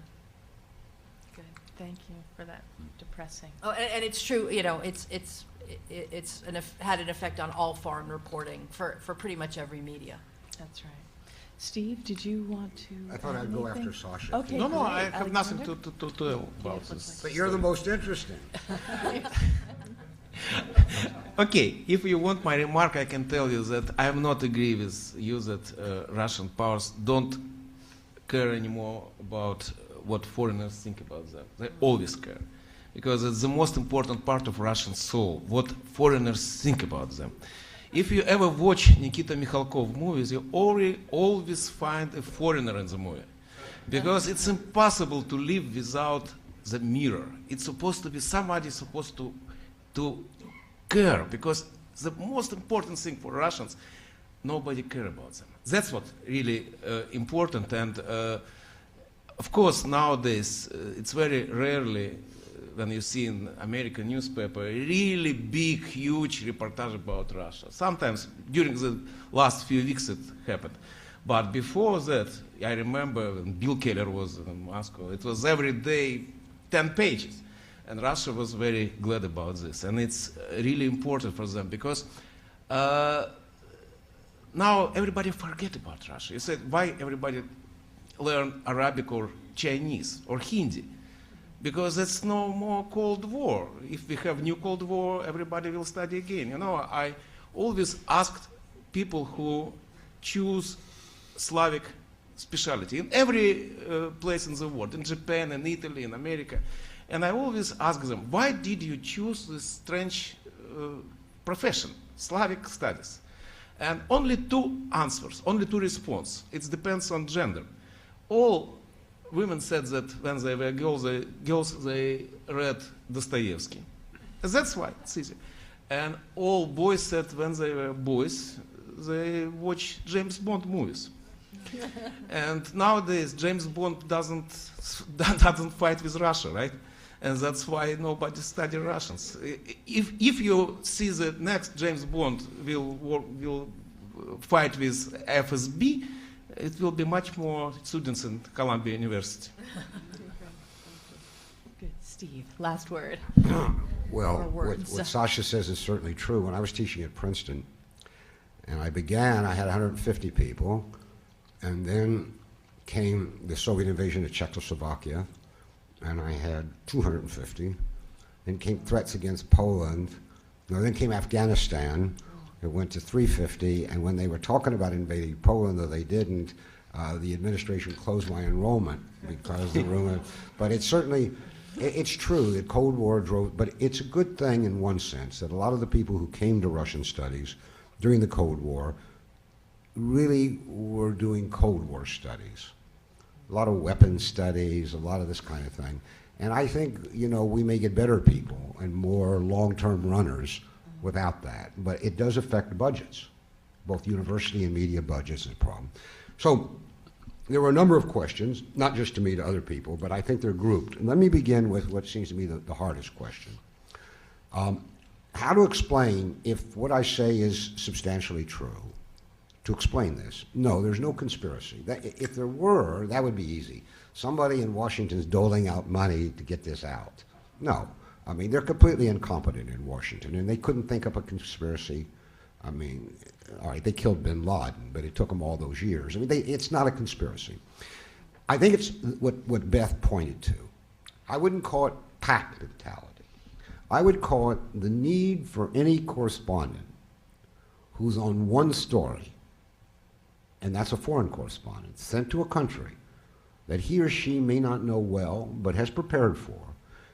Good. Thank you for that depressing. Oh, and it's true, it's had an effect on all foreign reporting for pretty much every media. That's right. Steve, did you want to I thought I'd go after Sasha. Okay. No, great. I have nothing Alexander? to tell about this. But you're the most interesting. Okay, if you want my remark, I can tell you that I am not agree with you that Russian powers don't care anymore about what foreigners think about them. They always care, because it's the most important part of Russian soul, what foreigners think about them. If you ever watch Nikita Mikhalkov movies, you always find a foreigner in the movie, because it's impossible to live without the mirror. It's supposed to be somebody supposed to care, because the most important thing for Russians, nobody care about them. That's what really important. And of course, nowadays it's very rarely when you see in American newspaper really big, huge reportage about Russia. Sometimes during the last few weeks it happened. But before that, I remember when Bill Keller was in Moscow, it was every day 10 pages. And Russia was very glad about this. And it's really important for them, because now everybody forget about Russia. You said, why everybody learn Arabic or Chinese or Hindi? Because it's no more Cold War. If we have new Cold War, everybody will study again. I always asked people who choose Slavic specialty in every place in the world, in Japan, in Italy, in America. And I always ask them, why did you choose this strange profession, Slavic studies? And only two answers, only two responses. It depends on gender. All women said that when they were girls, they read Dostoevsky. And that's why it's easy. And all boys said when they were boys, they watch James Bond movies. And nowadays, James Bond doesn't fight with Russia, right? And that's why nobody study Russians. If you see the next James Bond will fight with FSB, it will be much more students in Columbia University. Good. Steve, last word. Well, Or what words. Sasha says is certainly true. When I was teaching at Princeton, and I had 150 people, and then came the Soviet invasion of Czechoslovakia, and I had 250. Then came threats against Poland. No, then came Afghanistan. It went to 350, and when they were talking about invading Poland, though they didn't, the administration closed my enrollment because the rumor. But it's certainly, it's true that Cold War drove, but it's a good thing in one sense that a lot of the people who came to Russian studies during the Cold War really were doing Cold War studies. A lot of weapons studies, a lot of this kind of thing. And I think, we may get better people and more long-term runners without that. But it does affect budgets. Both university and media budgets is a problem. So there were a number of questions, not just to me, to other people, but I think they're grouped. And let me begin with what seems to me the hardest question. How to explain if what I say is substantially true? To explain this. No, there's no conspiracy. If there were, that would be easy. Somebody in Washington is doling out money to get this out. No. I mean, they're completely incompetent in Washington, and they couldn't think up a conspiracy. I mean, all right, they killed bin Laden, but it took them all those years. I mean, it's not a conspiracy. I think it's what Beth pointed to. I wouldn't call it pack mentality. I would call it the need for any correspondent who's on one story, and that's a foreign correspondent, sent to a country that he or she may not know well, but has prepared for,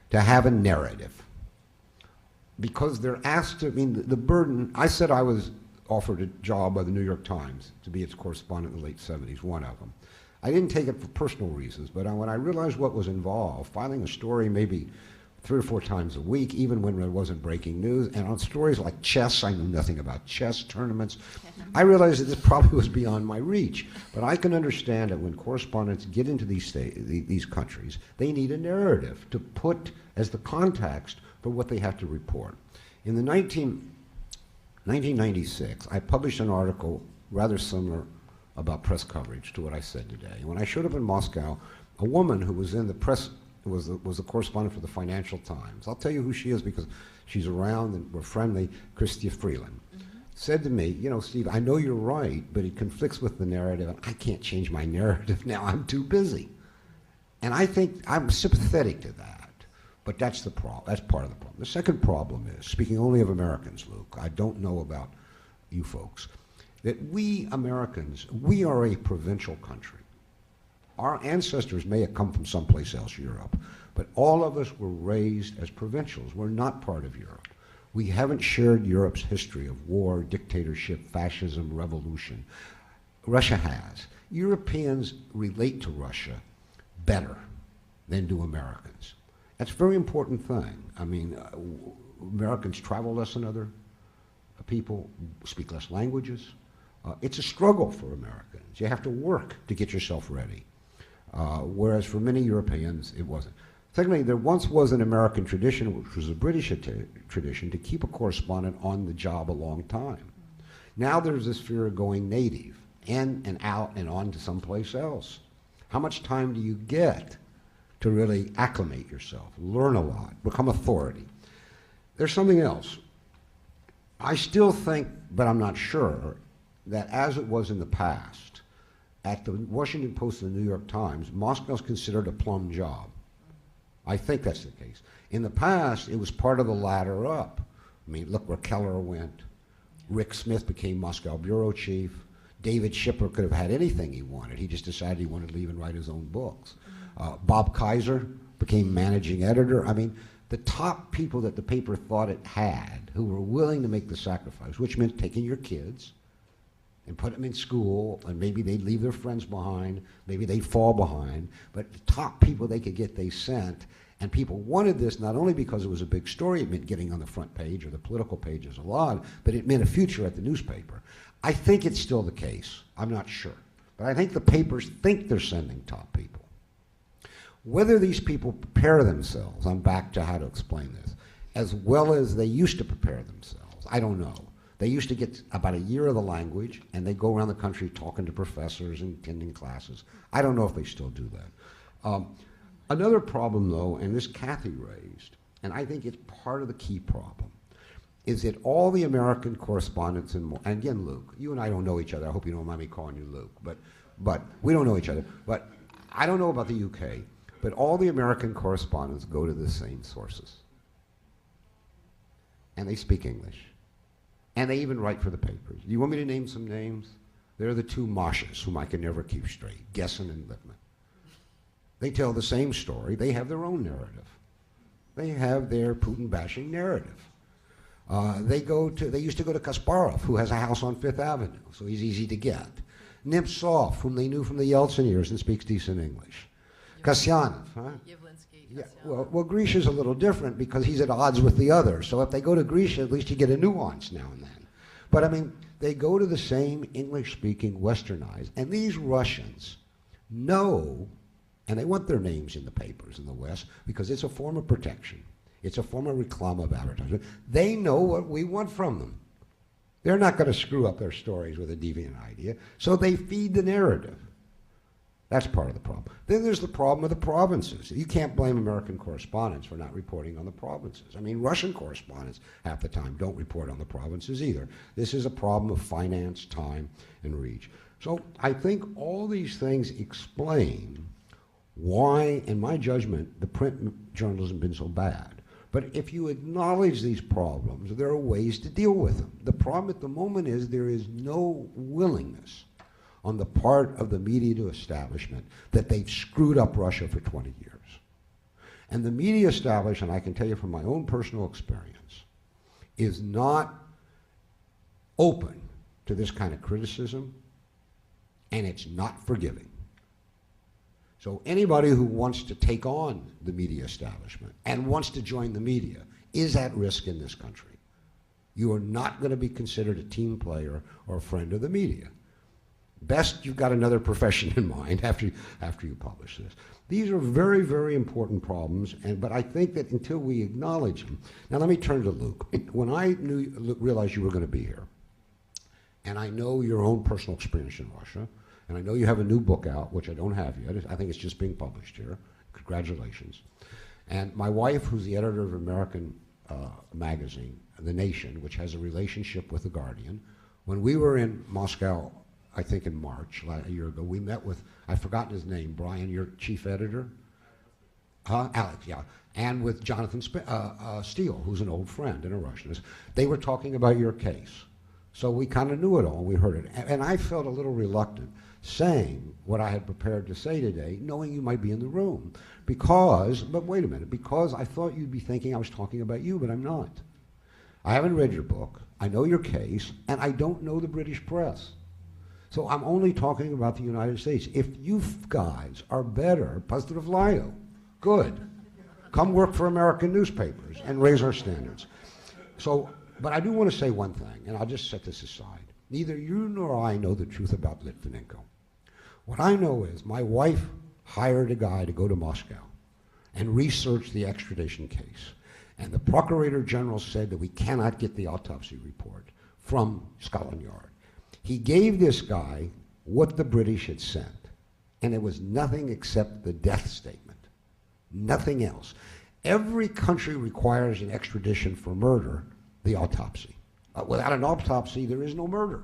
to have a narrative. Because they're asked to, the burden, I said I was offered a job by the New York Times to be its correspondent in the late 70s, one of them. I didn't take it for personal reasons, but when I realized what was involved, filing a story maybe 3 or 4 times a week, even when there wasn't breaking news, and on stories like chess, I knew nothing about chess tournaments, I realized that this probably was beyond my reach. But I can understand that when correspondents get into these countries, they need a narrative to put as the context for what they have to report. In the 1996, I published an article rather similar about press coverage to what I said today. When I showed up in Moscow, a woman who was in the press was a correspondent for the Financial Times. I'll tell you who she is because she's around and we're friendly, Chrystia Freeland, said to me, Steve, I know you're right, but it conflicts with the narrative, and I can't change my narrative now, I'm too busy. And I think I'm sympathetic to that, but that's the problem. That's part of the problem. The second problem is, speaking only of Americans, Luke, I don't know about you folks, that we Americans, we are a provincial country. Our ancestors may have come from someplace else, Europe, but all of us were raised as provincials. We're not part of Europe. We haven't shared Europe's history of war, dictatorship, fascism, revolution. Russia has. Europeans relate to Russia better than do Americans. That's a very important thing. I mean, Americans travel less than other people, speak less languages. It's a struggle for Americans. You have to work to get yourself ready. Whereas for many Europeans, it wasn't. Secondly, there once was an American tradition, which was a British tradition, to keep a correspondent on the job a long time. Now there's this fear of going native, in and out and on to someplace else. How much time do you get to really acclimate yourself, learn a lot, become authority? There's something else. I still think, but I'm not sure, that as it was in the past, at the Washington Post and the New York Times, Moscow's considered a plum job. I think that's the case. In the past, it was part of the ladder up. I mean, look where Keller went. Rick Smith became Moscow bureau chief. David Schipper could have had anything he wanted. He just decided he wanted to leave and write his own books. Bob Kaiser became managing editor. I mean, the top people that the paper thought it had, who were willing to make the sacrifice, which meant taking your kids and put them in school, and maybe they'd leave their friends behind, maybe they'd fall behind, but the top people they could get, they sent, and people wanted this not only because it was a big story, it meant getting on the front page or the political pages a lot, but it meant a future at the newspaper. I think it's still the case. I'm not sure. But I think the papers think they're sending top people. Whether these people prepare themselves, I'm back to how to explain this, as well as they used to prepare themselves, I don't know. They used to get about a year of the language, and they go around the country talking to professors and attending classes. I don't know if they still do that. Another problem, though, and this Kathy raised, and I think it's part of the key problem, is that all the American correspondents, and again, Luke, you and I don't know each other. I hope you don't mind me calling you Luke, but we don't know each other. But I don't know about the UK, but all the American correspondents go to the same sources. And they speak English. And they even write for the papers. Do you want me to name some names? They're the two Moshes, whom I can never keep straight, Gessen and Lippmann. They tell the same story. They have their own narrative. They have their Putin-bashing narrative. They used to go to Kasparov, who has a house on Fifth Avenue, so he's easy to get. Nemtsov, whom they knew from the Yeltsin years and speaks decent English. Kasyanov, huh? Yeah, well, Grisha's a little different because he's at odds with the others. So if they go to Grisha, at least you get a nuance now and then. But I mean, they go to the same English-speaking westernized, and these Russians know, and they want their names in the papers in the West because it's a form of protection. It's a form of reclama of advertisement. They know what we want from them. They're not going to screw up their stories with a deviant idea, so they feed the narrative. That's part of the problem. Then there's the problem of the provinces. You can't blame American correspondents for not reporting on the provinces. I mean, Russian correspondents half the time don't report on the provinces either. This is a problem of finance, time, and reach. So I think all these things explain why, in my judgment, the print journalism has been so bad. But if you acknowledge these problems, there are ways to deal with them. The problem at the moment is there is no willingness on the part of the media establishment that they've screwed up Russia for 20 years. And the media establishment, I can tell you from my own personal experience, is not open to this kind of criticism, and it's not forgiving. So anybody who wants to take on the media establishment and wants to join the media is at risk in this country. You are not going to be considered a team player or a friend of the media. Best you've got another profession in mind after you publish this. These are very, very important problems, but I think that until we acknowledge them. Now let me turn to Luke. When I realized you were going to be here, and I know your own personal experience in Russia, and I know you have a new book out, which I don't have yet. I think it's just being published here. Congratulations. And my wife, who's the editor of American magazine, The Nation, which has a relationship with The Guardian, when we were in Moscow, I think in March, a year ago, we met with, I've forgotten his name, Brian, your chief editor? Alex, yeah. And with Jonathan Steele, who's an old friend and a Russianist. They were talking about your case. So we kind of knew it all, we heard it. And I felt a little reluctant saying what I had prepared to say today, knowing you might be in the room. But wait a minute, because I thought you'd be thinking I was talking about you, but I'm not. I haven't read your book, I know your case, and I don't know the British press. So I'm only talking about the United States. If you guys are better, Pozdravляю, good. Come work for American newspapers and raise our standards. So, but I do want to say one thing, and I'll just set this aside. Neither you nor I know the truth about Litvinenko. What I know is my wife hired a guy to go to Moscow and research the extradition case. And the Procurator General said that we cannot get the autopsy report from Scotland Yard. He gave this guy what the British had sent, and it was nothing except the death statement, nothing else. Every country requires an extradition for murder, the autopsy. Without an autopsy, there is no murder.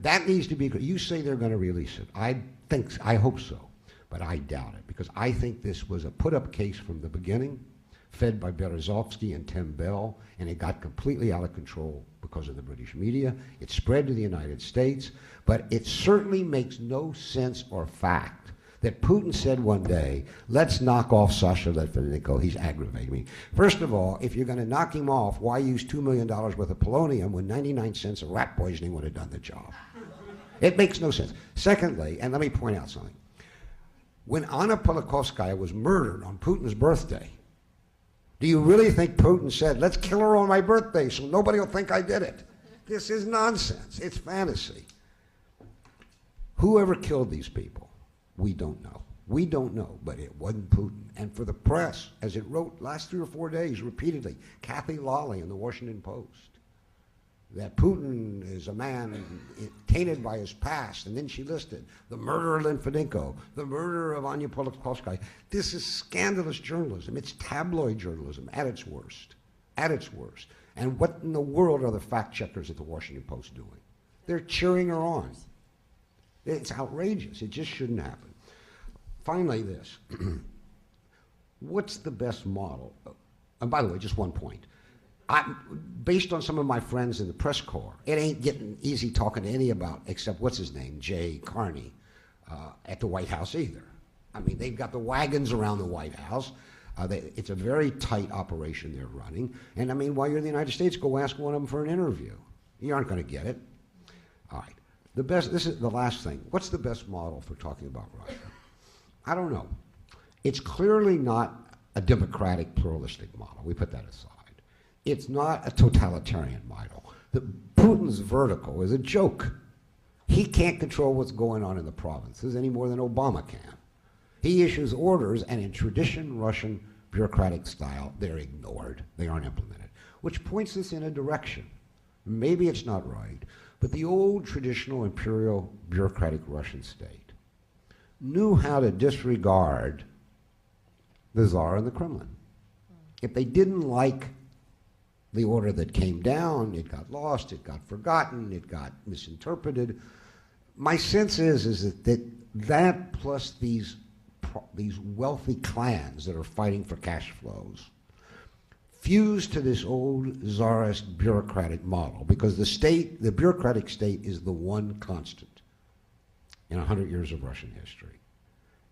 That needs to be, you say they're going to release it. I hope so, but I doubt it, because I think this was a put-up case from the beginning, fed by Berezovsky and Tim Bell, and it got completely out of control because of the British media. It spread to the United States, but it certainly makes no sense or fact that Putin said one day, let's knock off Sasha Litvinenko, he's aggravating me. First of all, if you're going to knock him off, why use $2 million worth of polonium when 99 cents of rat poisoning would have done the job? It makes no sense. Secondly, and let me point out something. When Anna Politkovskaya was murdered on Putin's birthday, do you really think Putin said, let's kill her on my birthday so nobody will think I did it? This is nonsense. It's fantasy. Whoever killed these people, we don't know. We don't know, but it wasn't Putin. And for the press, as it wrote last 3 or 4 days repeatedly, Kathy Lawley in the Washington Post, that Putin is a man tainted by his past, and then she listed the murder of Litvinenko, the murder of Anya Politkovskaya. This is scandalous journalism. It's tabloid journalism at its worst, at its worst. And what in the world are the fact checkers at the Washington Post doing? They're cheering her on. It's outrageous. It just shouldn't happen. Finally, this. What's the best model? And by the way, just one point. Based on some of my friends in the press corps, it ain't getting easy talking to any about, except what's his name, Jay Carney, at the White House either. I mean, they've got the wagons around the White House. It's a very tight operation they're running. And I mean, while you're in the United States, go ask one of them for an interview. You aren't going to get it. All right. This is the last thing. What's the best model for talking about Russia? I don't know. It's clearly not a democratic, pluralistic model. We put that aside. It's not a totalitarian model. Putin's vertical is a joke. He can't control what's going on in the provinces any more than Obama can. He issues orders, and in tradition Russian bureaucratic style, they're ignored. They aren't implemented, which points us in a direction. Maybe it's not right, but the old traditional imperial bureaucratic Russian state knew how to disregard the Tsar and the Kremlin. If they didn't like the order that came down, it got lost, it got forgotten, it got misinterpreted. My sense is that plus these wealthy clans that are fighting for cash flows fused to this old czarist bureaucratic model, because the bureaucratic state is the one constant in 100 years of Russian history.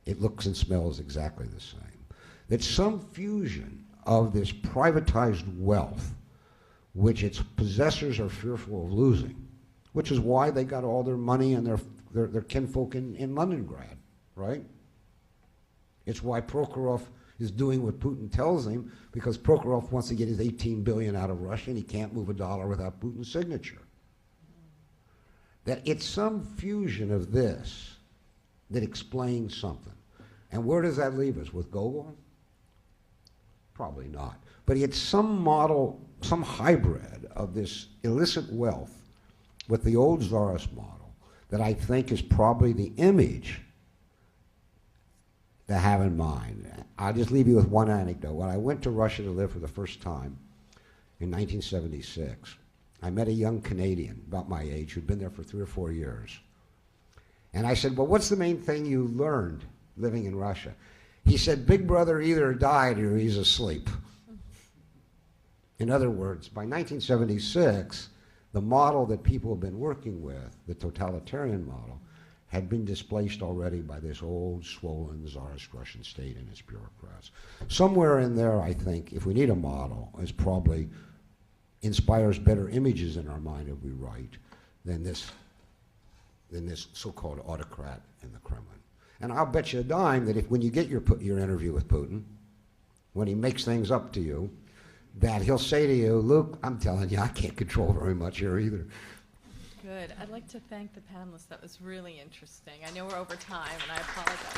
It looks and smells exactly the same. That some fusion of this privatized wealth, which its possessors are fearful of losing, which is why they got all their money and their kinfolk in Leningrad, right? It's why Prokhorov is doing what Putin tells him, because Prokhorov wants to get his $18 billion out of Russia, and he can't move a dollar without Putin's signature. That it's some fusion of this that explains something. And where does that leave us? With Gogol? Probably not. But it's some model, some hybrid of this illicit wealth with the old czarist model that I think is probably the image to have in mind. I'll just leave you with one anecdote. When I went to Russia to live for the first time in 1976, I met a young Canadian about my age who'd been there for 3 or 4 years. And I said, well, what's the main thing you learned living in Russia? He said, Big Brother either died or he's asleep. In other words, by 1976, the model that people have been working with, the totalitarian model, had been displaced already by this old, swollen, czarist Russian state and its bureaucrats. Somewhere in there, I think, if we need a model, is probably inspires better images in our mind if we write than this so-called autocrat in the Kremlin. And I'll bet you a dime that when you get your interview with Putin, when he makes things up to you, that he'll say to you, Luke, I'm telling you, I can't control very much here either. Good. I'd like to thank the panelists. That was really interesting. I know we're over time, and I apologize.